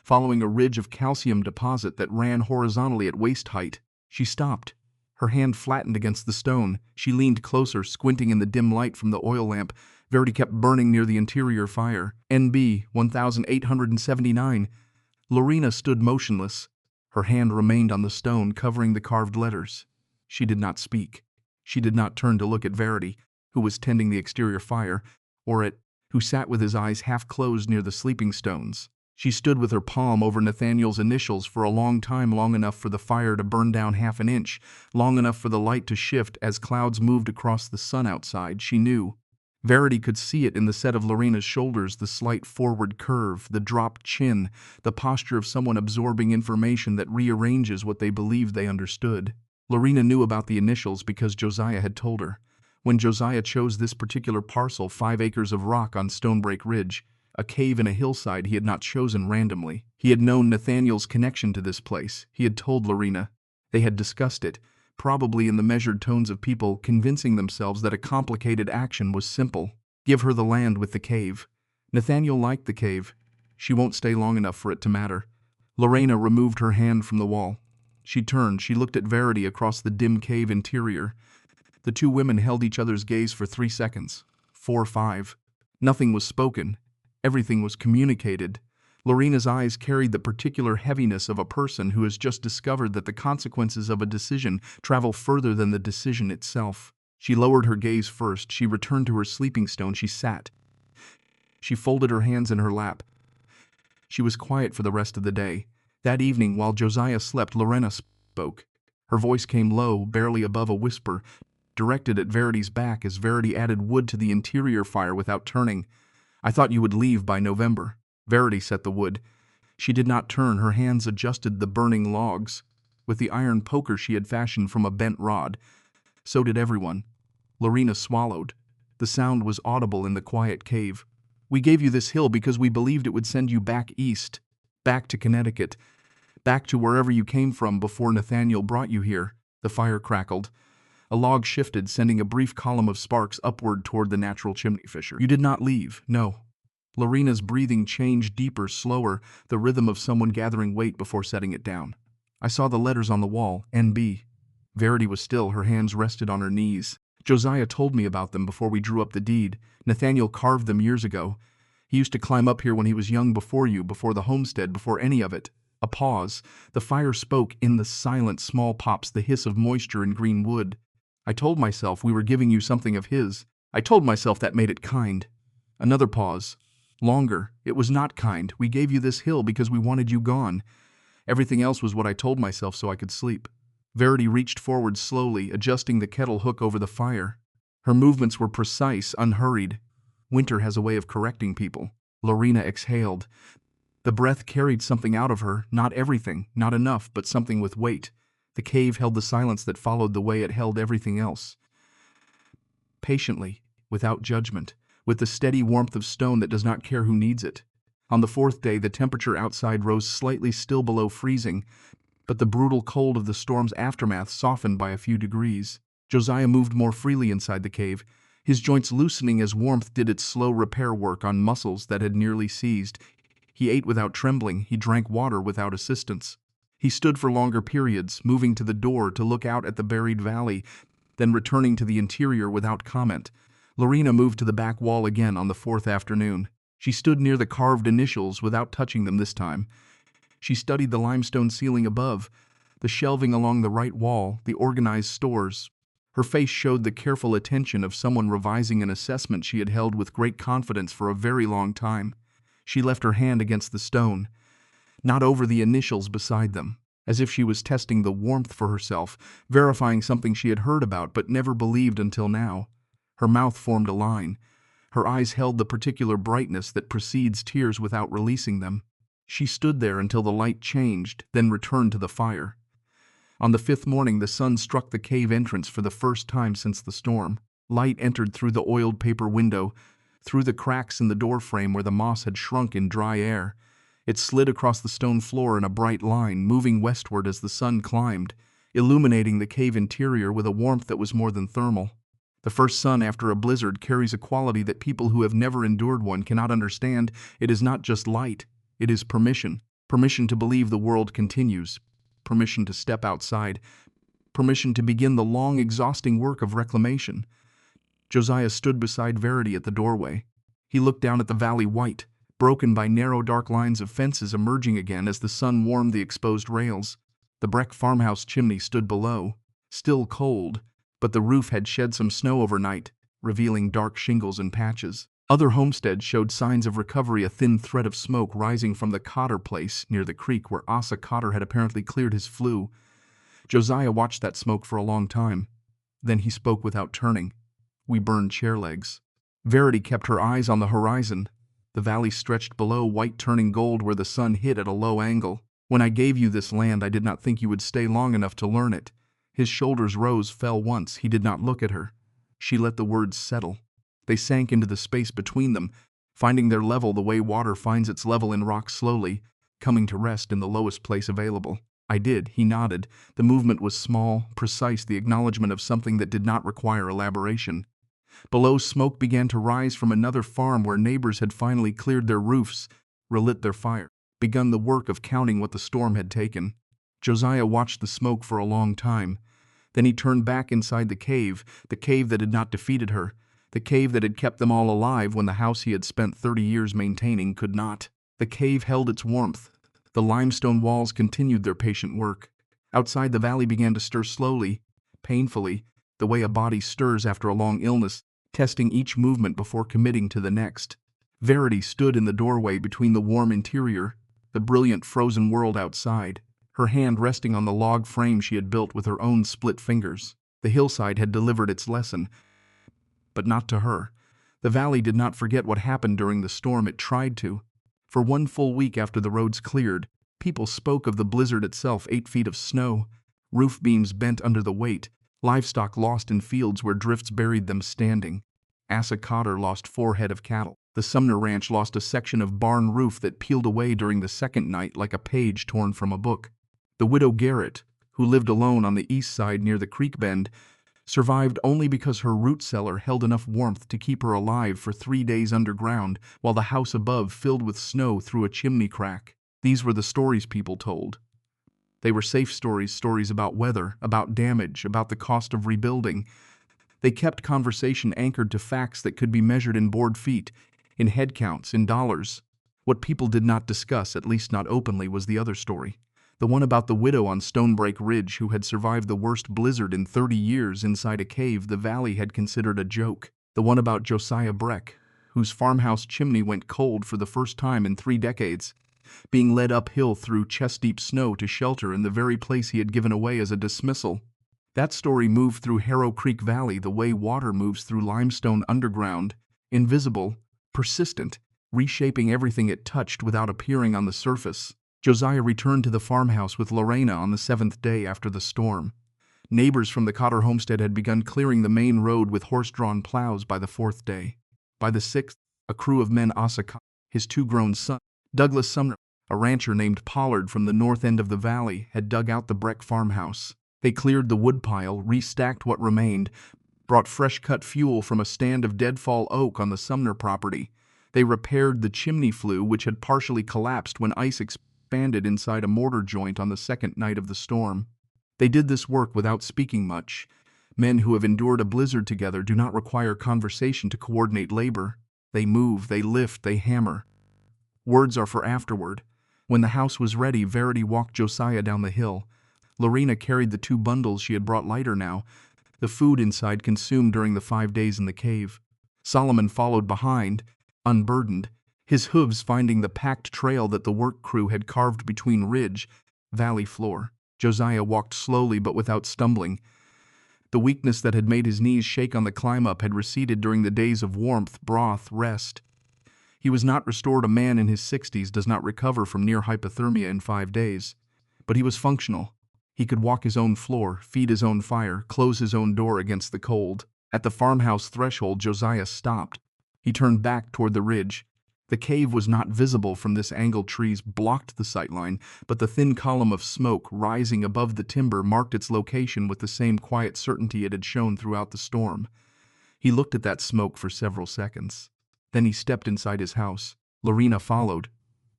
following a ridge of calcium deposit that ran horizontally at waist height. She stopped. Her hand flattened against the stone. She leaned closer, squinting in the dim light from the oil lamp. Verity kept burning near the interior fire. NB 1879. Lorena stood motionless. Her hand remained on the stone, covering the carved letters. She did not speak. She did not turn to look at Verity, who was tending the exterior fire, or at who sat with his eyes half closed near the sleeping stones. She stood with her palm over Nathaniel's initials for a long time, long enough for the fire to burn down half an inch, long enough for the light to shift as clouds moved across the sun outside. She knew. Verity could see it in the set of Lorena's shoulders, the slight forward curve, the dropped chin, the posture of someone absorbing information that rearranges what they believed they understood. Lorena knew about the initials because Josiah had told her. When Josiah chose this particular parcel, 5 acres of rock on Stonebreak Ridge, a cave in a hillside he had not chosen randomly. He had known Nathaniel's connection to this place. He had told Lorena. They had discussed it, probably in the measured tones of people convincing themselves that a complicated action was simple. Give her the land with the cave. Nathaniel liked the cave. She won't stay long enough for it to matter. Lorena removed her hand from the wall. She turned. She looked at Verity across the dim cave interior. The two women held each other's gaze for 3 seconds. 4, 5. Nothing was spoken. Everything was communicated. Lorena's eyes carried the particular heaviness of a person who has just discovered that the consequences of a decision travel further than the decision itself. She lowered her gaze first. She returned to her sleeping stone. She sat. She folded her hands in her lap. She was quiet for the rest of the day. That evening, while Josiah slept, Lorena spoke. Her voice came low, barely above a whisper, directed at Verity's back as Verity added wood to the interior fire without turning. "I thought you would leave by November." Verity set the wood. She did not turn. Her hands adjusted the burning logs with the iron poker she had fashioned from a bent rod. So did everyone. Lorena swallowed. The sound was audible in the quiet cave. "We gave you this hill because we believed it would send you back east, back to Connecticut, back to wherever you came from before Nathaniel brought you here." The fire crackled. A log shifted, sending a brief column of sparks upward toward the natural chimney fissure. "You did not leave, no." Lorena's breathing changed deeper, slower, the rhythm of someone gathering weight before setting it down. "I saw the letters on the wall, NB." Verity was still, her hands rested on her knees. "Josiah told me about them before we drew up the deed. Nathaniel carved them years ago. He used to climb up here when he was young, before you, before the homestead, before any of it." A pause. The fire spoke in the silent small pops, the hiss of moisture in green wood. "I told myself we were giving you something of his. I told myself that made it kind." Another pause. Longer. "It was not kind. We gave you this hill because we wanted you gone. Everything else was what I told myself so I could sleep." Verity reached forward slowly, adjusting the kettle hook over the fire. Her movements were precise, unhurried. Winter has a way of correcting people. Lorena exhaled. The breath carried something out of her, not everything, not enough, but something with weight. The cave held the silence that followed the way it held everything else. Patiently, without judgment, with the steady warmth of stone that does not care who needs it. On the 4th day, the temperature outside rose slightly, still below freezing, but the brutal cold of the storm's aftermath softened by a few degrees. Josiah moved more freely inside the cave, his joints loosening as warmth did its slow repair work on muscles that had nearly seized. He ate without trembling. He drank water without assistance. He stood for longer periods, moving to the door to look out at the buried valley, then returning to the interior without comment. Lorena moved to the back wall again on the 4th afternoon. She stood near the carved initials without touching them this time. She studied the limestone ceiling above, the shelving along the right wall, the organized stores. Her face showed the careful attention of someone revising an assessment she had held with great confidence for a very long time. She left her hand against the stone, not over the initials beside them, as if she was testing the warmth for herself, verifying something she had heard about but never believed until now. Her mouth formed a line. Her eyes held the particular brightness that precedes tears without releasing them. She stood there until the light changed, then returned to the fire. On the 5th morning, the sun struck the cave entrance for the first time since the storm. Light entered through the oiled paper window, through the cracks in the doorframe where the moss had shrunk in dry air. It slid across the stone floor in a bright line, moving westward as the sun climbed, illuminating the cave interior with a warmth that was more than thermal. The first sun after a blizzard carries a quality that people who have never endured one cannot understand. It is not just light. It is permission. Permission to believe the world continues. Permission to step outside. Permission to begin the long, exhausting work of reclamation. Josiah stood beside Verity at the doorway. He looked down at the valley, white, broken by narrow, dark lines of fences emerging again as the sun warmed the exposed rails. The Breck farmhouse chimney stood below, still cold, but the roof had shed some snow overnight, revealing dark shingles and patches. Other homesteads showed signs of recovery, a thin thread of smoke rising from the Cotter place near the creek where Asa Cotter had apparently cleared his flue. Josiah watched that smoke for a long time. Then he spoke without turning. "We burned chair legs." Verity kept her eyes on the horizon. The valley stretched below, white turning gold where the sun hit at a low angle. "When I gave you this land, I did not think you would stay long enough to learn it." His shoulders rose, fell once. He did not look at her. She let the words settle. They sank into the space between them, finding their level the way water finds its level in rock, slowly, coming to rest in the lowest place available. "I did," he nodded. The movement was small, precise, the acknowledgement of something that did not require elaboration. Below, smoke began to rise from another farm where neighbors had finally cleared their roofs, relit their fire, begun the work of counting what the storm had taken. Josiah watched the smoke for a long time. Then he turned back inside the cave that had not defeated her, the cave that had kept them all alive when the house he had spent 30 years maintaining could not. The cave held its warmth. The limestone walls continued their patient work. Outside, the valley began to stir slowly, painfully, the way a body stirs after a long illness, testing each movement before committing to the next. Verity stood in the doorway between the warm interior, the brilliant frozen world outside, her hand resting on the log frame she had built with her own split fingers. The hillside had delivered its lesson, but not to her. The valley did not forget what happened during the storm. It tried to. For 1 full week after the roads cleared, people spoke of the blizzard itself: 8 feet of snow, roof beams bent under the weight, livestock lost in fields where drifts buried them standing. Asa Cotter lost 4 head of cattle. The Sumner Ranch lost a section of barn roof that peeled away during the second night like a page torn from a book. The widow Garrett, who lived alone on the east side near the creek bend, survived only because her root cellar held enough warmth to keep her alive for 3 days underground while the house above filled with snow through a chimney crack. These were the stories people told. They were safe stories, stories about weather, about damage, about the cost of rebuilding. They kept conversation anchored to facts that could be measured in board feet, in head counts, in dollars. What people did not discuss, at least not openly, was the other story. The one about the widow on Stonebreak Ridge who had survived the worst blizzard in 30 years inside a cave the valley had considered a joke. The one about Josiah Breck, whose farmhouse chimney went cold for the first time in 3 decades, being led uphill through chest-deep snow to shelter in the very place he had given away as a dismissal. That story moved through Harrow Creek Valley the way water moves through limestone underground, invisible, persistent, reshaping everything it touched without appearing on the surface. Josiah returned to the farmhouse with Lorena on the 7th day after the storm. Neighbors from the Cotter homestead had begun clearing the main road with horse-drawn plows by the 4th day. By the 6th, a crew of men, Asa Cotter, his 2 grown sons, Douglas Sumner, a rancher named Pollard from the north end of the valley, had dug out the Breck farmhouse. They cleared the woodpile, restacked what remained, brought fresh-cut fuel from a stand of deadfall oak on the Sumner property. They repaired the chimney flue, which had partially collapsed when ice expanded inside a mortar joint on the 2nd night of the storm. They did this work without speaking much. Men who have endured a blizzard together do not require conversation to coordinate labor. They move, they lift, they hammer. Words are for afterward. When the house was ready, Verity walked Josiah down the hill. Lorena carried the 2 bundles she had brought lighter now, the food inside consumed during the 5 days in the cave. Solomon followed behind, unburdened, his hooves finding the packed trail that the work crew had carved between ridge, valley floor. Josiah walked slowly but without stumbling. The weakness that had made his knees shake on the climb up had receded during the days of warmth, broth, rest. He was not restored. A man in his 60s does not recover from near hypothermia in 5 days. But he was functional. He could walk his own floor, feed his own fire, close his own door against the cold. At the farmhouse threshold, Josiah stopped. He turned back toward the ridge. The cave was not visible from this angle. Trees blocked the sightline, but the thin column of smoke rising above the timber marked its location with the same quiet certainty it had shown throughout the storm. He looked at that smoke for several seconds. Then he stepped inside his house. Lorena followed.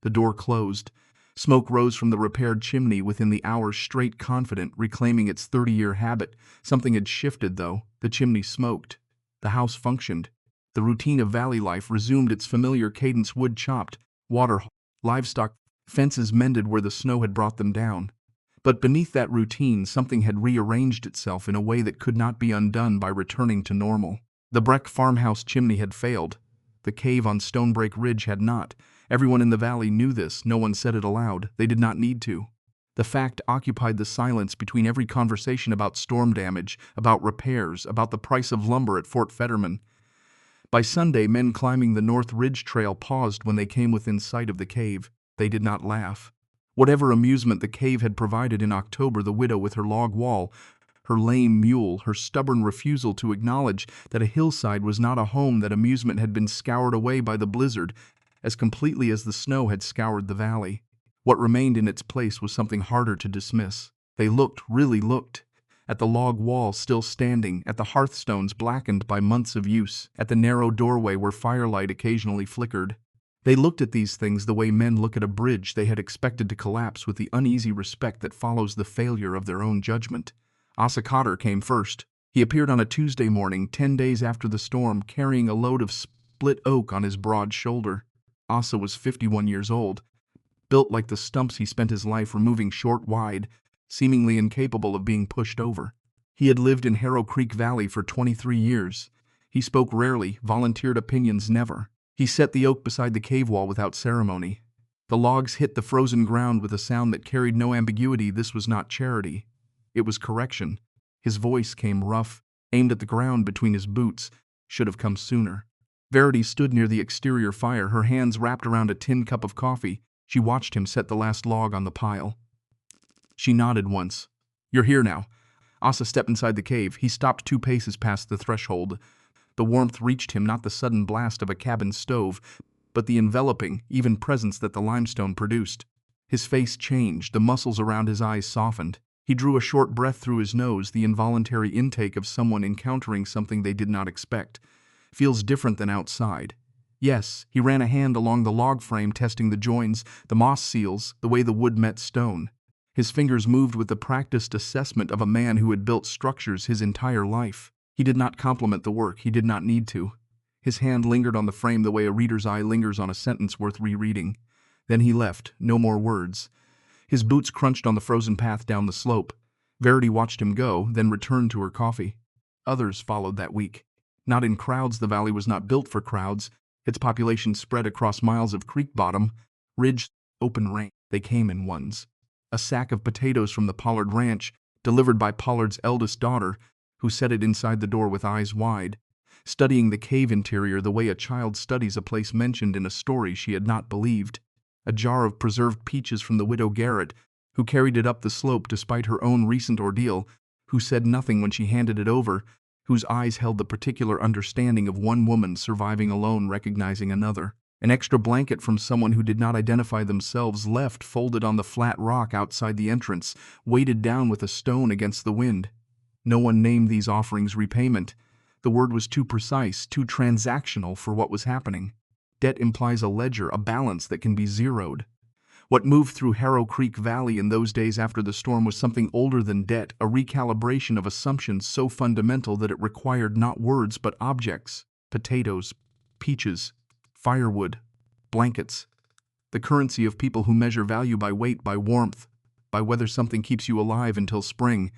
The door closed. Smoke rose from the repaired chimney within the hours straight, confident, reclaiming its 30-year habit. Something had shifted, though. The chimney smoked. The house functioned. The routine of valley life resumed its familiar cadence: wood chopped, water, livestock, fences mended where the snow had brought them down. But beneath that routine, something had rearranged itself in a way that could not be undone by returning to normal. The Breck farmhouse chimney had failed. The cave on Stonebreak Ridge had not. Everyone in the valley knew this. No one said it aloud. They did not need to. The fact occupied the silence between every conversation about storm damage, about repairs, about the price of lumber at Fort Fetterman. By Sunday, men climbing the North Ridge Trail paused when they came within sight of the cave. They did not laugh. Whatever amusement the cave had provided in October, the widow with her log wall, her lame mule, her stubborn refusal to acknowledge that a hillside was not a home, that amusement had been scoured away by the blizzard as completely as the snow had scoured the valley. What remained in its place was something harder to dismiss. They looked, really looked, at the log wall still standing, at the hearthstones blackened by months of use, at the narrow doorway where firelight occasionally flickered. They looked at these things the way men look at a bridge they had expected to collapse, with the uneasy respect that follows the failure of their own judgment. Asa Cotter came first. He appeared on a Tuesday morning, 10 days after the storm, carrying a load of split oak on his broad shoulder. Asa was 51 years old, built like the stumps he spent his life removing short wide, seemingly incapable of being pushed over. He had lived in Harrow Creek Valley for 23 years. He spoke rarely, volunteered opinions never. He set the oak beside the cave wall without ceremony. The logs hit the frozen ground with a sound that carried no ambiguity. This was not charity. It was correction. His voice came rough, aimed at the ground between his boots. Should have come sooner. Verity stood near the exterior fire, her hands wrapped around a tin cup of coffee. She watched him set the last log on the pile. She nodded once. "You're here now." Asa stepped inside the cave. He stopped 2 paces past the threshold. The warmth reached him, not the sudden blast of a cabin stove, but the enveloping, even presence that the limestone produced. His face changed, the muscles around his eyes softened. He drew a short breath through his nose, the involuntary intake of someone encountering something they did not expect. Feels different than outside. Yes, he ran a hand along the log frame, testing the joins, the moss seals, the way the wood met stone. His fingers moved with the practiced assessment of a man who had built structures his entire life. He did not compliment the work, he did not need to. His hand lingered on the frame the way a reader's eye lingers on a sentence worth rereading. Then he left, no more words. His boots crunched on the frozen path down the slope. Verity watched him go, then returned to her coffee. Others followed that week. Not in crowds, the valley was not built for crowds. Its population spread across miles of creek bottom, ridge, open range. They came in ones. A sack of potatoes from the Pollard Ranch, delivered by Pollard's eldest daughter, who set it inside the door with eyes wide, studying the cave interior the way a child studies a place mentioned in a story she had not believed. A jar of preserved peaches from the widow Garrett, who carried it up the slope despite her own recent ordeal, who said nothing when she handed it over, whose eyes held the particular understanding of one woman surviving alone, recognizing another. An extra blanket from someone who did not identify themselves, left folded on the flat rock outside the entrance, weighted down with a stone against the wind. No one named these offerings repayment. The word was too precise, too transactional for what was happening. Debt implies a ledger, a balance that can be zeroed. What moved through Harrow Creek Valley in those days after the storm was something older than debt, a recalibration of assumptions so fundamental that it required not words but objects: potatoes, peaches, firewood, blankets. The currency of people who measure value by weight, by warmth, by whether something keeps you alive until spring.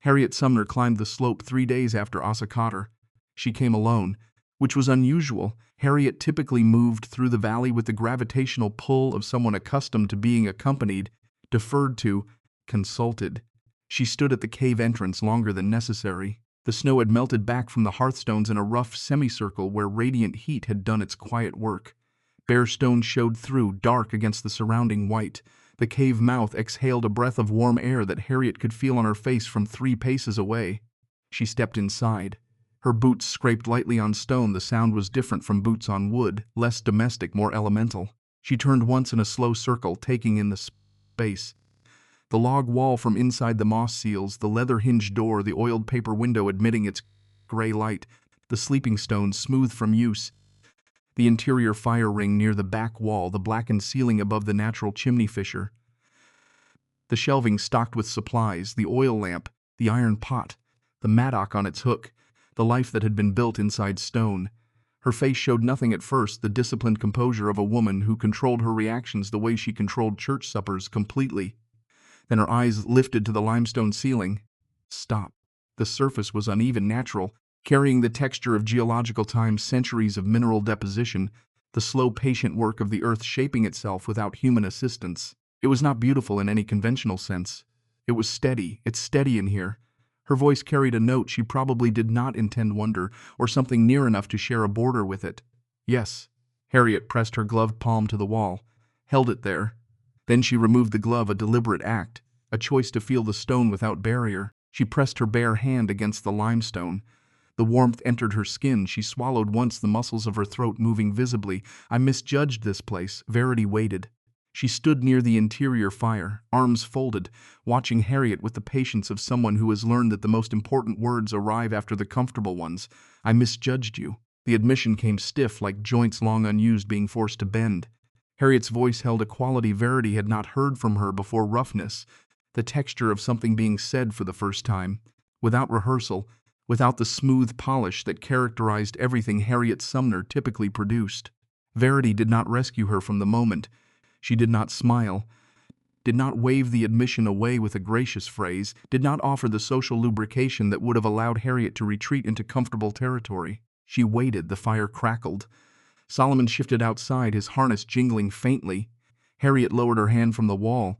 Harriet Sumner climbed the slope 3 days after Asa Cotter. She came alone, which was unusual. Harriet typically moved through the valley with the gravitational pull of someone accustomed to being accompanied, deferred to, consulted. She stood at the cave entrance longer than necessary. The snow had melted back from the hearthstones in a rough semicircle where radiant heat had done its quiet work. Bare stone showed through, dark against the surrounding white. The cave mouth exhaled a breath of warm air that Harriet could feel on her face from 3 paces away. She stepped inside. Her boots scraped lightly on stone. The sound was different from boots on wood, less domestic, more elemental. She turned once in a slow circle, taking in the space. The log wall from inside the moss seals, the leather-hinged door, the oiled paper window admitting its gray light, the sleeping stones smooth from use, the interior fire ring near the back wall, the blackened ceiling above the natural chimney fissure, the shelving stocked with supplies, the oil lamp, the iron pot, the mattock on its hook, the life that had been built inside stone. Her face showed nothing at first, the disciplined composure of a woman who controlled her reactions the way she controlled church suppers, completely. Then her eyes lifted to the limestone ceiling. Stop. The surface was uneven, natural, carrying the texture of geological time, centuries of mineral deposition, the slow, patient work of the earth shaping itself without human assistance. It was not beautiful in any conventional sense. It was steady. It's steady in here. Her voice carried a note she probably did not intend, wonder, or something near enough to share a border with it. Yes. Harriet pressed her gloved palm to the wall, held it there. Then she removed the glove, a deliberate act, a choice to feel the stone without barrier. She pressed her bare hand against the limestone. The warmth entered her skin. She swallowed once, the muscles of her throat moving visibly. I misjudged this place. Verity waited. She stood near the interior fire, arms folded, watching Harriet with the patience of someone who has learned that the most important words arrive after the comfortable ones. I misjudged you. The admission came stiff, like joints long unused being forced to bend. Harriet's voice held a quality Verity had not heard from her before: roughness, the texture of something being said for the first time. without rehearsal, without the smooth polish that characterized everything Harriet Sumner typically produced. Verity did not rescue her from the moment. She did not smile, did not wave the admission away with a gracious phrase, did not offer the social lubrication that would have allowed Harriet to retreat into comfortable territory. She waited. The fire crackled. Solomon shifted outside, his harness jingling faintly. Harriet lowered her hand from the wall.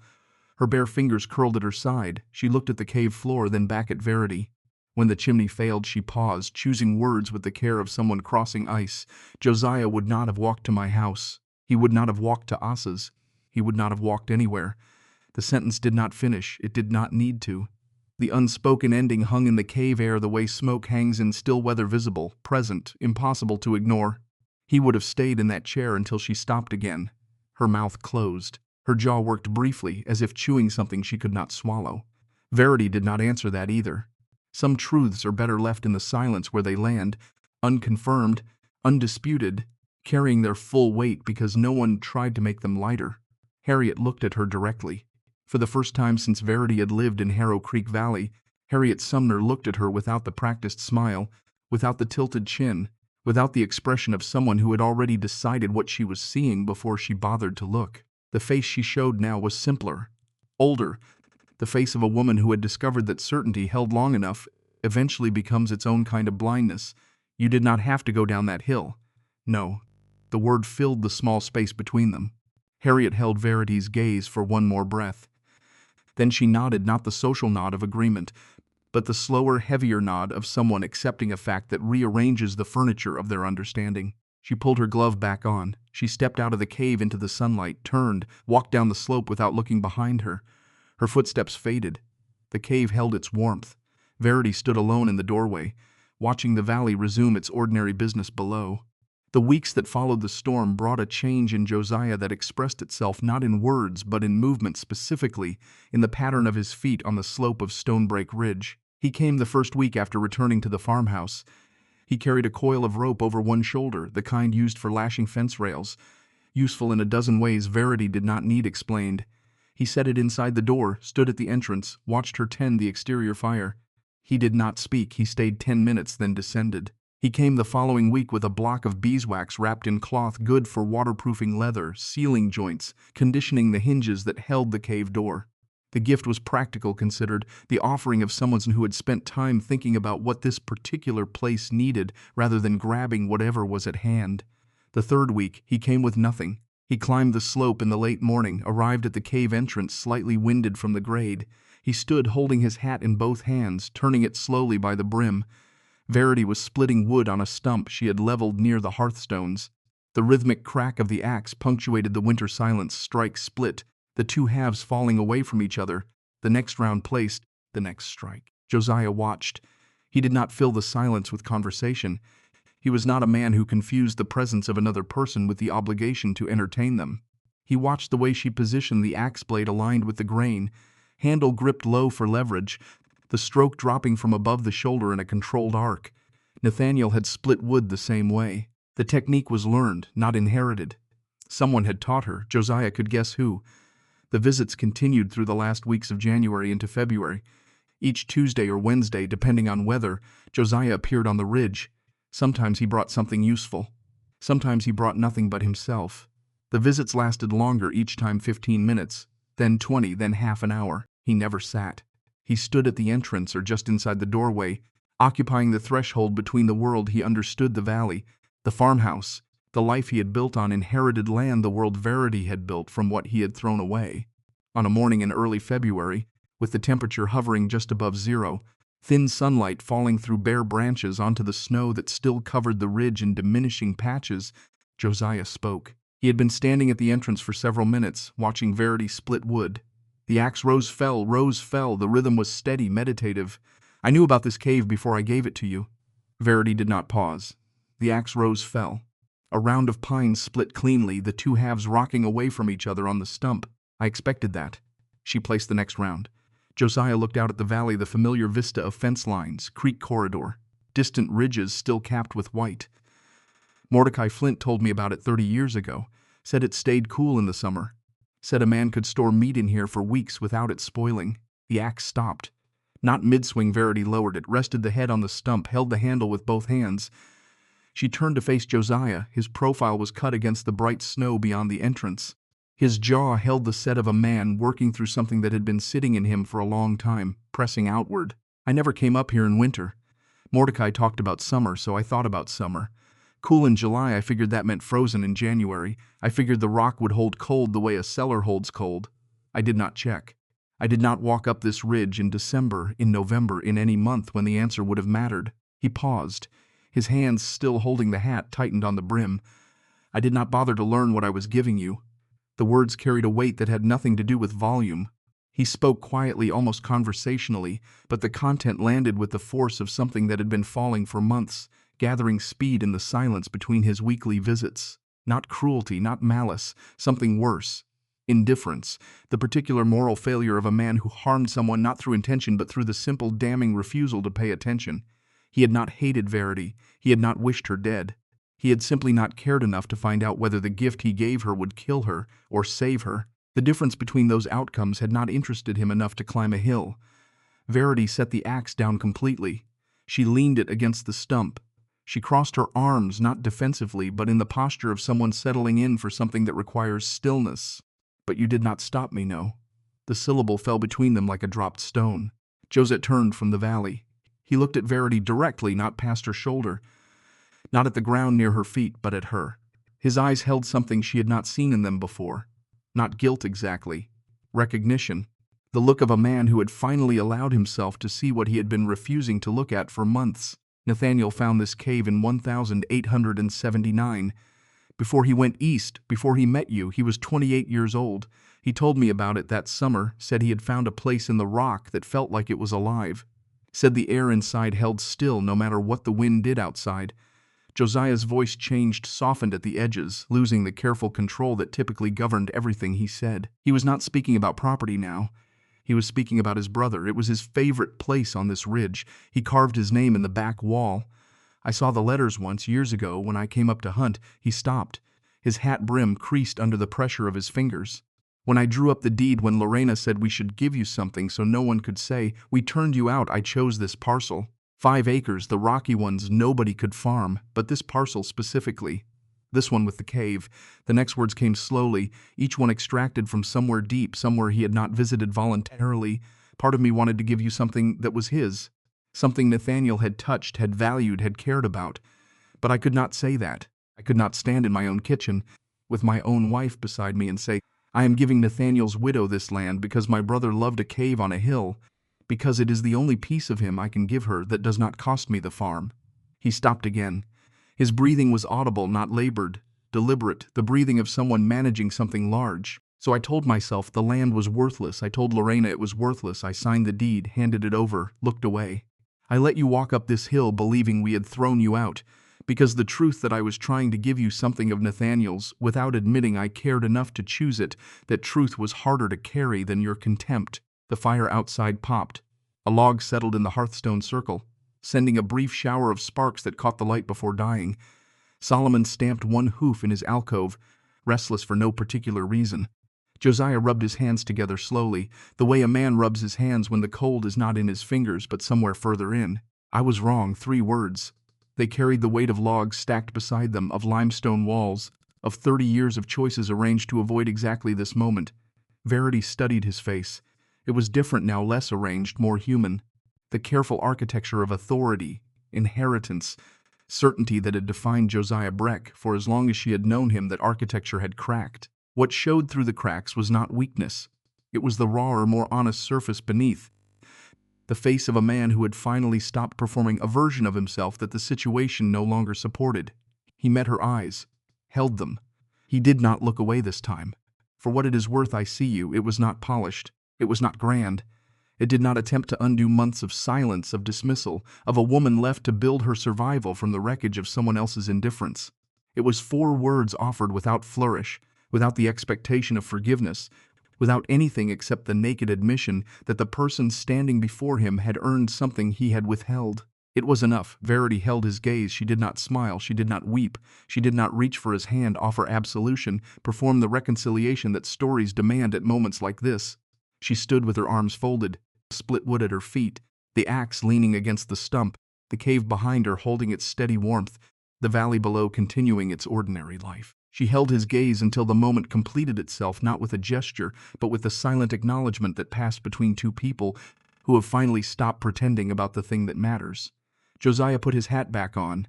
Her bare fingers curled at her side. She looked at the cave floor, then back at Verity. When the chimney failed, she paused, choosing words with the care of someone crossing ice. Josiah would not have walked to my house. He would not have walked to Asa's. He would not have walked anywhere. The sentence did not finish. It did not need to. The unspoken ending hung in the cave air the way smoke hangs in still weather, visible, present, impossible to ignore. He would have stayed in that chair until she stopped again. Her mouth closed. Her jaw worked briefly, as if chewing something she could not swallow. Verity did not answer that either. Some truths are better left in the silence where they land, unconfirmed, undisputed, carrying their full weight because no one tried to make them lighter. Harriet looked at her directly. For the first time since Verity had lived in Harrow Creek Valley, Harriet Sumner looked at her without the practiced smile, without the tilted chin, without the expression of someone who had already decided what she was seeing before she bothered to look. The face she showed now was simpler, older, the face of a woman who had discovered that certainty held long enough eventually becomes its own kind of blindness. You did not have to go down that hill. No. The word filled the small space between them. Harriet held Verity's gaze for one more breath. Then she nodded, not the social nod of agreement, but the slower, heavier nod of someone accepting a fact that rearranges the furniture of their understanding. She pulled her glove back on. She stepped out of the cave into the sunlight, turned, walked down the slope without looking behind her. Her footsteps faded. The cave held its warmth. Verity stood alone in the doorway, watching the valley resume its ordinary business below. The weeks that followed the storm brought a change in Josiah that expressed itself not in words but in movement, specifically in the pattern of his feet on the slope of Stonebreak Ridge. He came the first week after returning to the farmhouse. He carried a coil of rope over one shoulder, the kind used for lashing fence rails. Useful in a dozen ways Verity did not need explained. He set it inside the door, stood at the entrance, watched her tend the exterior fire. He did not speak. He stayed 10 minutes, then descended. He came the following week with a block of beeswax wrapped in cloth good for waterproofing leather, sealing joints, conditioning the hinges that held the cave door. The gift was practical considered, the offering of someone who had spent time thinking about what this particular place needed rather than grabbing whatever was at hand. The third week, he came with nothing. He climbed the slope in the late morning, arrived at the cave entrance slightly winded from the grade. He stood holding his hat in both hands, turning it slowly by the brim. Verity was splitting wood on a stump she had leveled near the hearthstones. The rhythmic crack of the axe punctuated the winter silence. Strike split, the two halves falling away from each other. The next round placed, the next strike. Josiah watched. He did not fill the silence with conversation. He was not a man who confused the presence of another person with the obligation to entertain them. He watched the way she positioned the axe blade aligned with the grain, handle gripped low for leverage, the stroke dropping from above the shoulder in a controlled arc. Nathaniel had split wood the same way. The technique was learned, not inherited. Someone had taught her. Josiah could guess who. The visits continued through the last weeks of January into February. Each Tuesday or Wednesday, depending on weather, Josiah appeared on the ridge. Sometimes he brought something useful. Sometimes he brought nothing but himself. The visits lasted longer, each time 15 minutes, then 20, then half an hour. He never sat. He stood at the entrance or just inside the doorway, occupying the threshold between the world he understood, the valley, the farmhouse, the life he had built on inherited land, the world Verity had built from what he had thrown away. On a morning in early February, with the temperature hovering just above zero, thin sunlight falling through bare branches onto the snow that still covered the ridge in diminishing patches, Josiah spoke. He had been standing at the entrance for several minutes, watching Verity split wood. The axe rose, fell. The rhythm was steady, meditative. I knew about this cave before I gave it to you. Verity did not pause. The axe rose, fell. A round of pines split cleanly, the two halves rocking away from each other on the stump. I expected that. She placed the next round. Josiah looked out at the valley, the familiar vista of fence lines, creek corridor, distant ridges still capped with white. Mordecai Flint told me about it 30 years ago. Said it stayed cool in the summer. Said a man could store meat in here for weeks without it spoiling. The axe stopped. Not mid-swing, Verity lowered it, rested the head on the stump, held the handle with both hands. She turned to face Josiah. His profile was cut against the bright snow beyond the entrance. His jaw held the set of a man working through something that had been sitting in him for a long time, pressing outward. I never came up here in winter. Mordecai talked about summer, so I thought about summer. Cool in July, I figured that meant frozen in January. I figured the rock would hold cold the way a cellar holds cold. I did not check. I did not walk up this ridge in December, in November, in any month when the answer would have mattered. He paused. His hands, still holding the hat, tightened on the brim. I did not bother to learn what I was giving you. The words carried a weight that had nothing to do with volume. He spoke quietly, almost conversationally, but the content landed with the force of something that had been falling for months, gathering speed in the silence between his weekly visits. Not cruelty, not malice, something worse. Indifference, the particular moral failure of a man who harmed someone not through intention but through the simple damning refusal to pay attention. He had not hated Verity. He had not wished her dead. He had simply not cared enough to find out whether the gift he gave her would kill her or save her. The difference between those outcomes had not interested him enough to climb a hill. Verity set the axe down completely. She leaned it against the stump. She crossed her arms, not defensively, but in the posture of someone settling in for something that requires stillness. But you did not stop me, no. The syllable fell between them like a dropped stone. Josette turned from the valley. He looked at Verity directly, not past her shoulder, not at the ground near her feet, but at her. His eyes held something she had not seen in them before. Not guilt exactly. Recognition. The look of a man who had finally allowed himself to see what he had been refusing to look at for months. Nathaniel found this cave in 1879. Before he went east, before he met you, he was 28 years old. He told me about it that summer, said he had found a place in the rock that felt like it was alive. Said the air inside held still no matter what the wind did outside. Josiah's voice changed, softened at the edges, losing the careful control that typically governed everything he said. He was not speaking about property now. He was speaking about his brother. It was his favorite place on this ridge. He carved his name in the back wall. I saw the letters once, years ago, when I came up to hunt. He stopped. His hat brim creased under the pressure of his fingers. When I drew up the deed, when Lorena said we should give you something so no one could say, we turned you out, I chose this parcel. 5 acres, the rocky ones nobody could farm, but this parcel specifically. This one with the cave. The next words came slowly, each one extracted from somewhere deep, somewhere he had not visited voluntarily. Part of me wanted to give you something that was his. Something Nathaniel had touched, had valued, had cared about. But I could not say that. I could not stand in my own kitchen, with my own wife beside me, and say, I am giving Nathaniel's widow this land because my brother loved a cave on a hill, because it is the only piece of him I can give her that does not cost me the farm. He stopped again. His breathing was audible, not labored, deliberate, the breathing of someone managing something large. So I told myself the land was worthless. I told Lorena it was worthless. I signed the deed, handed it over, looked away. I let you walk up this hill believing we had thrown you out, because the truth that I was trying to give you something of Nathaniel's, without admitting I cared enough to choose it, that truth was harder to carry than your contempt. The fire outside popped. A log settled in the hearthstone circle, sending a brief shower of sparks that caught the light before dying. Solomon stamped one hoof in his alcove, restless for no particular reason. Josiah rubbed his hands together slowly, the way a man rubs his hands when the cold is not in his fingers but somewhere further in. I was wrong, 3 words. They carried the weight of logs stacked beside them, of limestone walls, of 30 years of choices arranged to avoid exactly this moment. Verity studied his face. It was different now, less arranged, more human. The careful architecture of authority, inheritance, certainty that had defined Josiah Breck for as long as she had known him. That architecture had cracked. What showed through the cracks was not weakness. It was the rawer, more honest surface beneath. The face of a man who had finally stopped performing a version of himself that the situation no longer supported. He met her eyes, held them. He did not look away this time. For what it is worth, I see you. It was not polished. It was not grand. It did not attempt to undo months of silence, of dismissal, of a woman left to build her survival from the wreckage of someone else's indifference. It was 4 words offered without flourish, without the expectation of forgiveness, without anything except the naked admission that the person standing before him had earned something he had withheld. It was enough. Verity held his gaze. She did not smile. She did not weep. She did not reach for his hand, offer absolution, perform the reconciliation that stories demand at moments like this. She stood with her arms folded, split wood at her feet, the axe leaning against the stump, the cave behind her holding its steady warmth, the valley below continuing its ordinary life. She held his gaze until the moment completed itself, not with a gesture, but with the silent acknowledgement that passed between two people who have finally stopped pretending about the thing that matters. Josiah put his hat back on.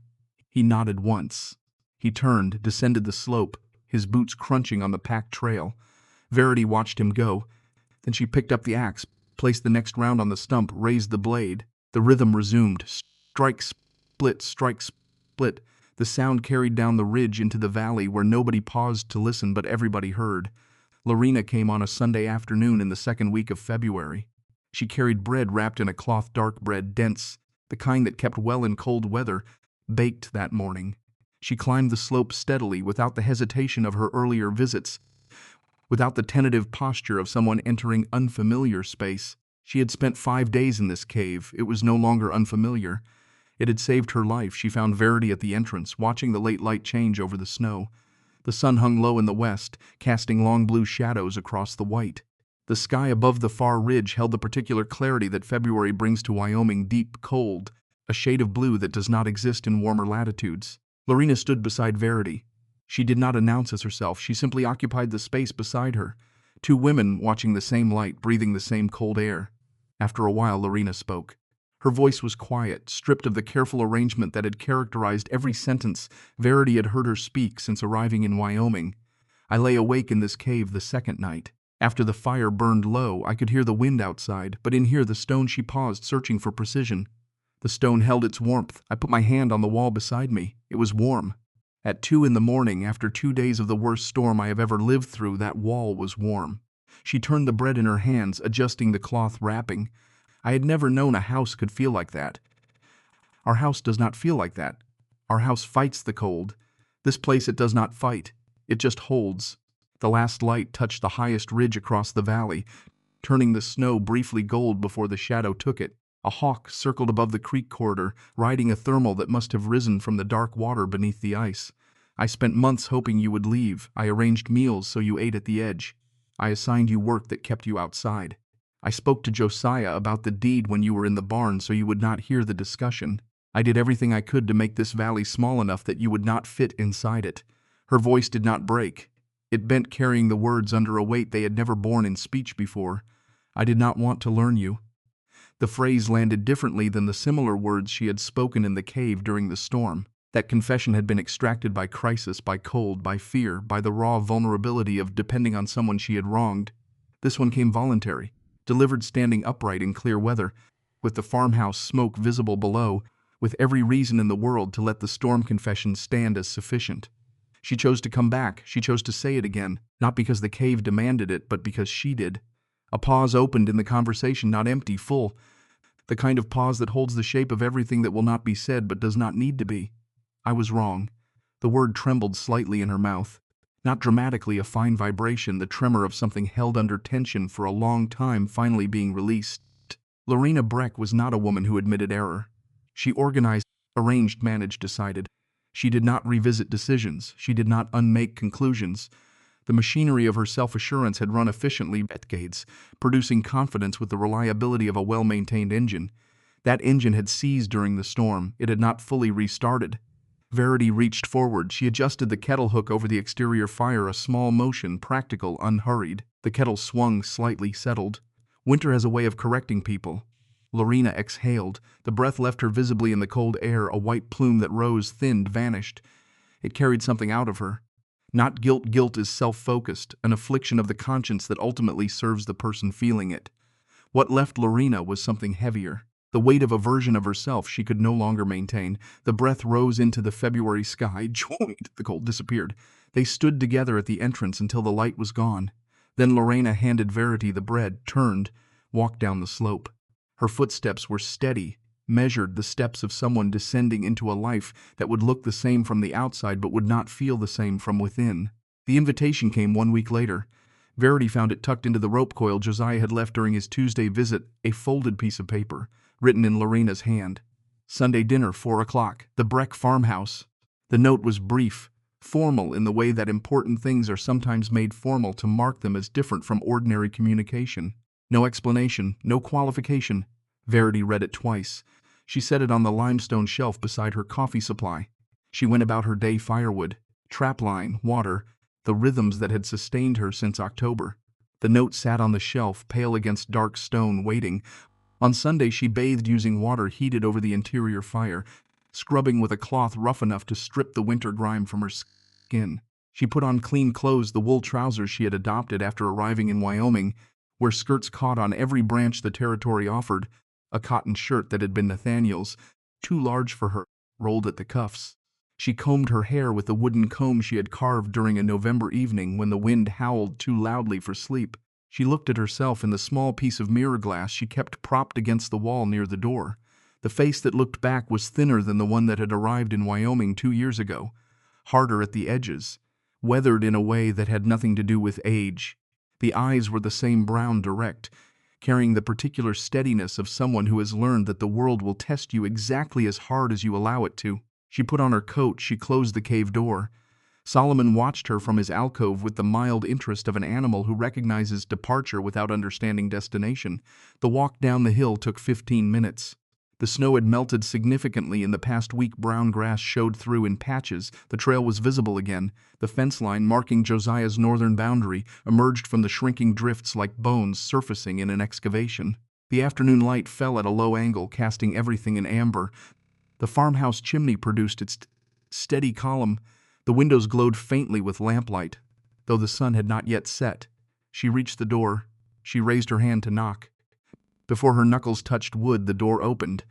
He nodded once. He turned, descended the slope, his boots crunching on the packed trail. Verity watched him go. Then she picked up the axe, placed the next round on the stump, raised the blade. The rhythm resumed. Strike, split, strike, split. The sound carried down the ridge into the valley where nobody paused to listen but everybody heard. Lorena came on a Sunday afternoon in the second week of February. She carried bread wrapped in a cloth, dark bread, dense, the kind that kept well in cold weather, baked that morning. She climbed the slope steadily, without the hesitation of her earlier visits, without the tentative posture of someone entering unfamiliar space. She had spent 5 days in this cave. It was no longer unfamiliar. It had saved her life. She found Verity at the entrance, watching the late light change over the snow. The sun hung low in the west, casting long blue shadows across the white. The sky above the far ridge held the particular clarity that February brings to Wyoming, deep, cold, a shade of blue that does not exist in warmer latitudes. Lorena stood beside Verity. She did not announce as herself. She simply occupied the space beside her. Two women watching the same light, breathing the same cold air. After a while, Lorena spoke. Her voice was quiet, stripped of the careful arrangement that had characterized every sentence Verity had heard her speak since arriving in Wyoming. I lay awake in this cave the second night. After the fire burned low, I could hear the wind outside, but in here the stone. She paused, searching for precision. The stone held its warmth. I put my hand on the wall beside me. It was warm. At 2 in the morning, after 2 days of the worst storm I have ever lived through, that wall was warm. She turned the bread in her hands, adjusting the cloth wrapping. I had never known a house could feel like that. Our house does not feel like that. Our house fights the cold. This place, it does not fight. It just holds. The last light touched the highest ridge across the valley, turning the snow briefly gold before the shadow took it. A hawk circled above the creek corridor, riding a thermal that must have risen from the dark water beneath the ice. I spent months hoping you would leave. I arranged meals so you ate at the edge. I assigned you work that kept you outside. I spoke to Josiah about the deed when you were in the barn so you would not hear the discussion. I did everything I could to make this valley small enough that you would not fit inside it. Her voice did not break. It bent, carrying the words under a weight they had never borne in speech before. I did not want to learn you. The phrase landed differently than the similar words she had spoken in the cave during the storm. That confession had been extracted by crisis, by cold, by fear, by the raw vulnerability of depending on someone she had wronged. This one came voluntary, delivered standing upright in clear weather, with the farmhouse smoke visible below, with every reason in the world to let the storm confession stand as sufficient. She chose to come back. She chose to say it again, not because the cave demanded it, but because she did. A pause opened in the conversation, not empty, full. The kind of pause that holds the shape of everything that will not be said but does not need to be. I was wrong. The word trembled slightly in her mouth. Not dramatically, a fine vibration, the tremor of something held under tension for a long time finally being released. Verity Breck was not a woman who admitted error. She organized, arranged, managed, decided. She did not revisit decisions. She did not unmake conclusions. The machinery of her self-assurance had run efficiently for decades, producing confidence with the reliability of a well-maintained engine. That engine had seized during the storm. It had not fully restarted. Verity reached forward. She adjusted the kettle hook over the exterior fire, a small motion, practical, unhurried. The kettle swung, slightly settled. Winter has a way of correcting people. Lorena exhaled. The breath left her visibly in the cold air, a white plume that rose, thinned, vanished. It carried something out of her. Not guilt. Guilt is self-focused, an affliction of the conscience that ultimately serves the person feeling it. What left Lorena was something heavier. The weight of a version of herself she could no longer maintain. The breath rose into the February sky, joined. The cold disappeared. They stood together at the entrance until the light was gone. Then Lorena handed Verity the bread, turned, walked down the slope. Her footsteps were steady, measured, the steps of someone descending into a life that would look the same from the outside but would not feel the same from within. The invitation came 1 week later. Verity found it tucked into the rope coil Josiah had left during his Tuesday visit, a folded piece of paper, written in Lorena's hand. Sunday dinner, 4 o'clock, the Breck farmhouse. The note was brief, formal in the way that important things are sometimes made formal to mark them as different from ordinary communication. No explanation, no qualification, Verity read it twice. She set it on the limestone shelf beside her coffee supply. She went about her day: firewood, trapline, water, the rhythms that had sustained her since October. The note sat on the shelf, pale against dark stone, waiting. On Sunday she bathed using water heated over the interior fire, scrubbing with a cloth rough enough to strip the winter grime from her skin. She put on clean clothes, the wool trousers she had adopted after arriving in Wyoming, where skirts caught on every branch the territory offered, a cotton shirt that had been Nathaniel's, too large for her, rolled at the cuffs. She combed her hair with the wooden comb she had carved during a November evening when the wind howled too loudly for sleep. She looked at herself in the small piece of mirror glass she kept propped against the wall near the door. The face that looked back was thinner than the one that had arrived in Wyoming 2 years ago, harder at the edges, weathered in a way that had nothing to do with age. The eyes were the same brown, direct, carrying the particular steadiness of someone who has learned that the world will test you exactly as hard as you allow it to. She put on her coat, she closed the cave door. Solomon watched her from his alcove with the mild interest of an animal who recognizes departure without understanding destination. The walk down the hill took 15 minutes. The snow had melted significantly in the past week. Brown grass showed through in patches. The trail was visible again. The fence line marking Josiah's northern boundary emerged from the shrinking drifts like bones surfacing in an excavation. The afternoon light fell at a low angle, casting everything in amber. The farmhouse chimney produced its steady column. The windows glowed faintly with lamplight, though the sun had not yet set. She reached the door. She raised her hand to knock. Before her knuckles touched wood, the door opened.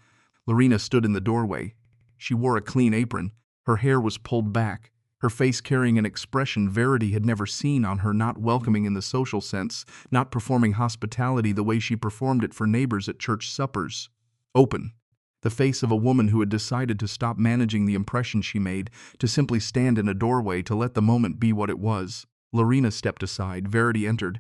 Lorena stood in the doorway. She wore a clean apron. Her hair was pulled back, her face carrying an expression Verity had never seen on her, not welcoming in the social sense, not performing hospitality the way she performed it for neighbors at church suppers. Open. The face of a woman who had decided to stop managing the impression she made, to simply stand in a doorway, to let the moment be what it was. Lorena stepped aside. Verity entered.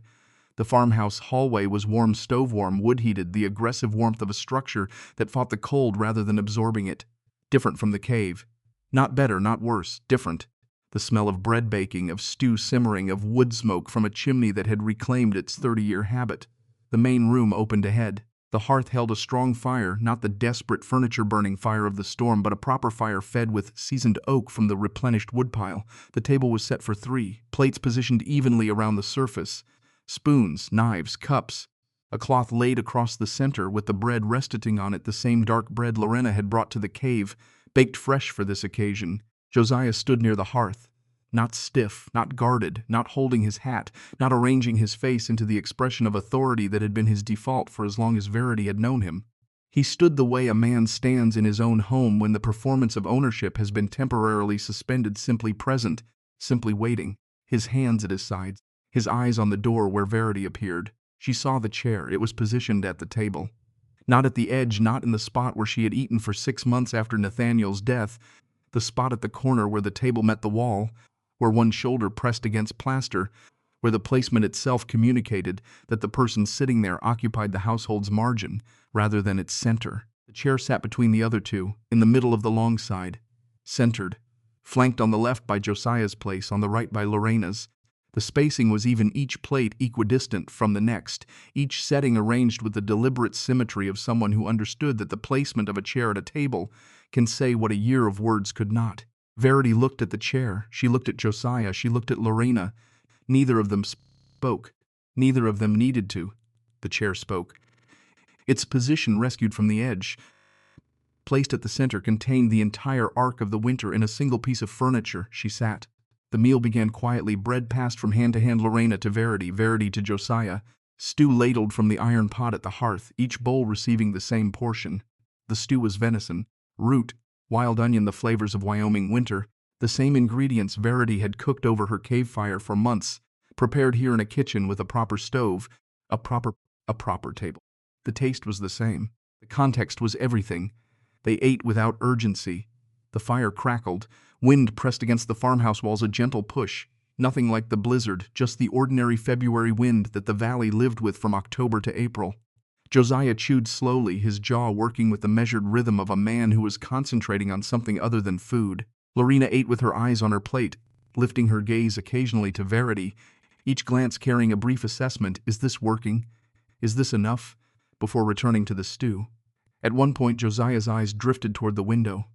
The farmhouse hallway was warm, stove-warm, wood-heated, the aggressive warmth of a structure that fought the cold rather than absorbing it. Different from the cave. Not better, not worse, different. The smell of bread baking, of stew simmering, of wood smoke from a chimney that had reclaimed its 30-year habit. The main room opened ahead. The hearth held a strong fire, not the desperate furniture-burning fire of the storm, but a proper fire fed with seasoned oak from the replenished woodpile. The table was set for 3, plates positioned evenly around the surface. Spoons, knives, cups. A cloth laid across the center with the bread resting on it, the same dark bread Lorena had brought to the cave, baked fresh for this occasion. Josiah stood near the hearth. Not stiff, not guarded, not holding his hat, not arranging his face into the expression of authority that had been his default for as long as Verity had known him. He stood the way a man stands in his own home when the performance of ownership has been temporarily suspended, simply present, simply waiting, his hands at his sides, his eyes on the door where Verity appeared. She saw the chair. It was positioned at the table. Not at the edge, not in the spot where she had eaten for 6 months after Nathaniel's death, the spot at the corner where the table met the wall, where one shoulder pressed against plaster, where the placement itself communicated that the person sitting there occupied the household's margin rather than its center. The chair sat between the other two, in the middle of the long side, centered, flanked on the left by Josiah's place, on the right by Lorena's. The spacing was even, each plate equidistant from the next, each setting arranged with the deliberate symmetry of someone who understood that the placement of a chair at a table can say what a year of words could not. Verity looked at the chair. She looked at Josiah. She looked at Lorena. Neither of them spoke. Neither of them needed to. The chair spoke. Its position, rescued from the edge, placed at the center, contained the entire arc of the winter in a single piece of furniture. She sat. The meal began quietly. Bread passed from hand to hand, Lorena to Verity, Verity to Josiah. Stew ladled from the iron pot at the hearth, each bowl receiving the same portion. The stew was venison, root, wild onion, the flavors of Wyoming winter, the same ingredients Verity had cooked over her cave fire for months, prepared here in a kitchen with a proper stove, a proper table. The taste was the same. The context was everything. They ate without urgency. The fire crackled. Wind pressed against the farmhouse walls, a gentle push. Nothing like the blizzard, just the ordinary February wind that the valley lived with from October to April. Josiah chewed slowly, his jaw working with the measured rhythm of a man who was concentrating on something other than food. Lorena ate with her eyes on her plate, lifting her gaze occasionally to Verity, each glance carrying a brief assessment. Is this working? Is this enough? Before returning to the stew. At one point, Josiah's eyes drifted toward the window.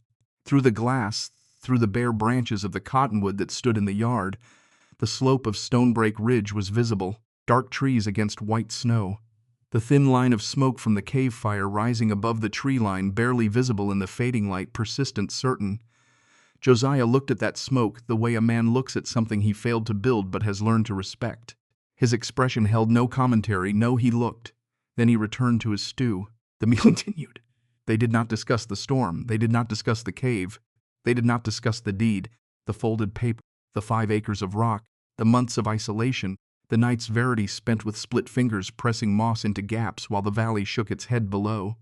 Through the glass, through the bare branches of the cottonwood that stood in the yard, the slope of Stonebreak Ridge was visible, dark trees against white snow. The thin line of smoke from the cave fire rising above the tree line, barely visible in the fading light, persistent, certain. Josiah looked at that smoke the way a man looks at something he failed to build but has learned to respect. His expression held no commentary. No, he looked. Then he returned to his stew. The meal continued. They did not discuss the storm. They did not discuss the cave. They did not discuss the deed, the folded paper, the 5 acres of rock, the months of isolation, the nights Verity spent with split fingers pressing moss into gaps while the valley shook its head below.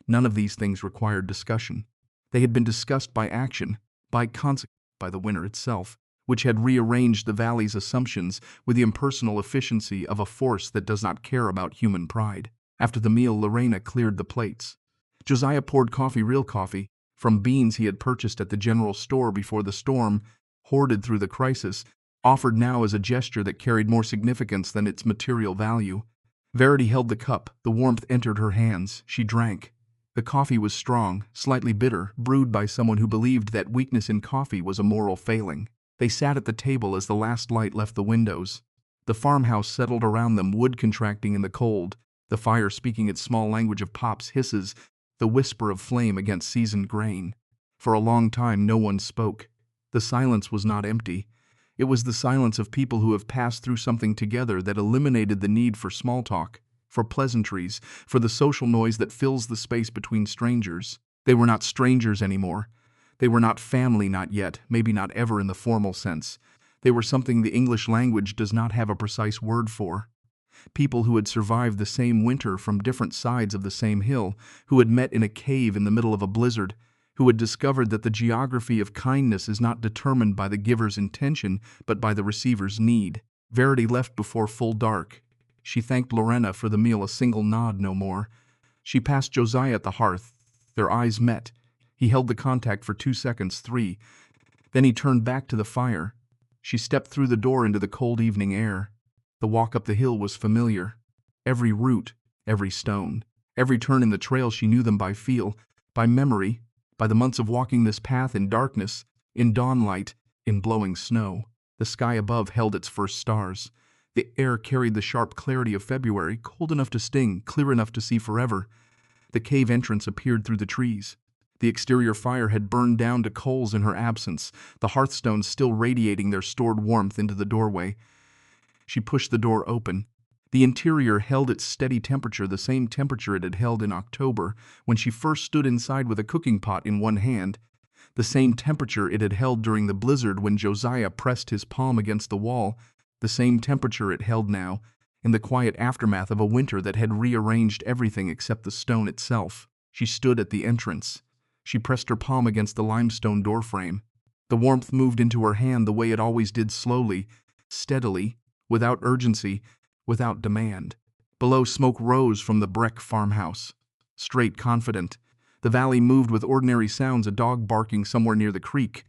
None of these things required discussion. They had been discussed by action, by consequence, by the winter itself, which had rearranged the valley's assumptions with the impersonal efficiency of a force that does not care about human pride. After the meal, Lorena cleared the plates. Josiah poured coffee, real coffee, from beans he had purchased at the general store before the storm, hoarded through the crisis, offered now as a gesture that carried more significance than its material value. Verity held the cup. The warmth entered her hands. She drank. The coffee was strong, slightly bitter, brewed by someone who believed that weakness in coffee was a moral failing. They sat at the table as the last light left the windows. The farmhouse settled around them, wood contracting in the cold, the fire speaking its small language of pops, hisses, the whisper of flame against seasoned grain. For a long time no one spoke. The silence was not empty. It was the silence of people who have passed through something together that eliminated the need for small talk, for pleasantries, for the social noise that fills the space between strangers. They were not strangers anymore. They were not family, not yet, maybe not ever in the formal sense. They were something the English language does not have a precise word for. People who had survived the same winter from different sides of the same hill, who had met in a cave in the middle of a blizzard, who had discovered that the geography of kindness is not determined by the giver's intention but by the receiver's need. Verity left before full dark. She thanked Lorena for the meal, a single nod, no more. She passed Josiah at the hearth. Their eyes met. He held the contact for 2 seconds, 3. Then he turned back to the fire. She stepped through the door into the cold evening air. The walk up the hill was familiar. Every root, every stone, every turn in the trail, she knew them by feel, by memory, by the months of walking this path in darkness, in dawnlight, in blowing snow. The sky above held its first stars. The air carried the sharp clarity of February, cold enough to sting, clear enough to see forever. The cave entrance appeared through the trees. The exterior fire had burned down to coals in her absence, the hearthstones still radiating their stored warmth into the doorway. She pushed the door open. The interior held its steady temperature, the same temperature it had held in October when she first stood inside with a cooking pot in one hand, the same temperature it had held during the blizzard when Josiah pressed his palm against the wall, the same temperature it held now, in the quiet aftermath of a winter that had rearranged everything except the stone itself. She stood at the entrance. She pressed her palm against the limestone doorframe. The warmth moved into her hand the way it always did, slowly, steadily, without urgency, without demand. Below, smoke rose from the Breck farmhouse. Straight, confident. The valley moved with ordinary sounds, a dog barking somewhere near the creek,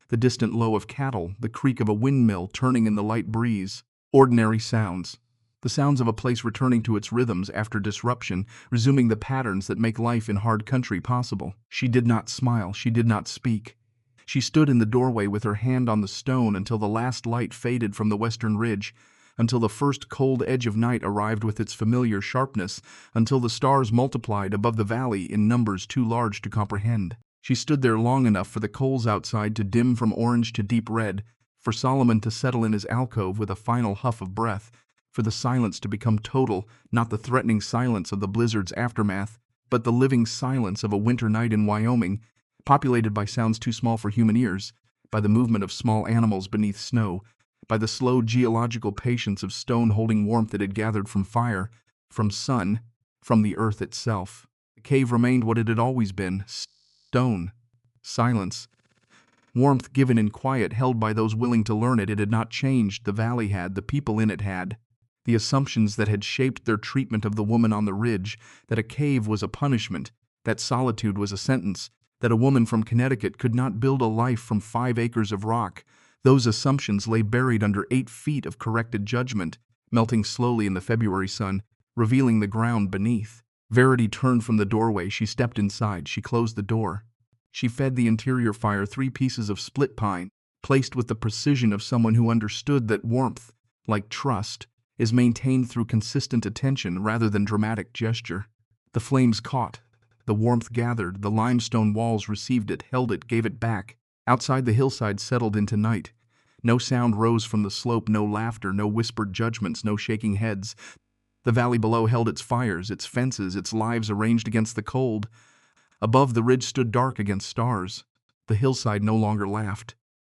the distant low of cattle, the creak of a windmill turning in the light breeze. Ordinary sounds. The sounds of a place returning to its rhythms after disruption, resuming the patterns that make life in hard country possible. She did not smile. She did not speak. She stood in the doorway with her hand on the stone until the last light faded from the western ridge, until the first cold edge of night arrived with its familiar sharpness, until the stars multiplied above the valley in numbers too large to comprehend. She stood there long enough for the coals outside to dim from orange to deep red, for Solomon to settle in his alcove with a final huff of breath, for the silence to become total, not the threatening silence of the blizzard's aftermath, but the living silence of a winter night in Wyoming, populated by sounds too small for human ears, by the movement of small animals beneath snow, by the slow geological patience of stone holding warmth it had gathered from fire, from sun, from the earth itself. The cave remained what it had always been: stone, silence, warmth given in quiet, held by those willing to learn it. It had not changed. The valley had, the people in it had. The assumptions that had shaped their treatment of the woman on the ridge, that a cave was a punishment, that solitude was a sentence, that a woman from Connecticut could not build a life from 5 acres of rock, those assumptions lay buried under 8 feet of corrected judgment, melting slowly in the February sun, revealing the ground beneath. Verity turned from the doorway. She stepped inside. She closed the door. She fed the interior fire 3 pieces of split pine, placed with the precision of someone who understood that warmth, like trust, is maintained through consistent attention rather than dramatic gesture. The flames caught. The warmth gathered. The limestone walls received it, held it, gave it back. Outside, the hillside settled into night. No sound rose from the slope, no laughter, no whispered judgments, no shaking heads. The valley below held its fires, its fences, its lives arranged against the cold. Above, the ridge stood dark against stars. The hillside no longer laughed.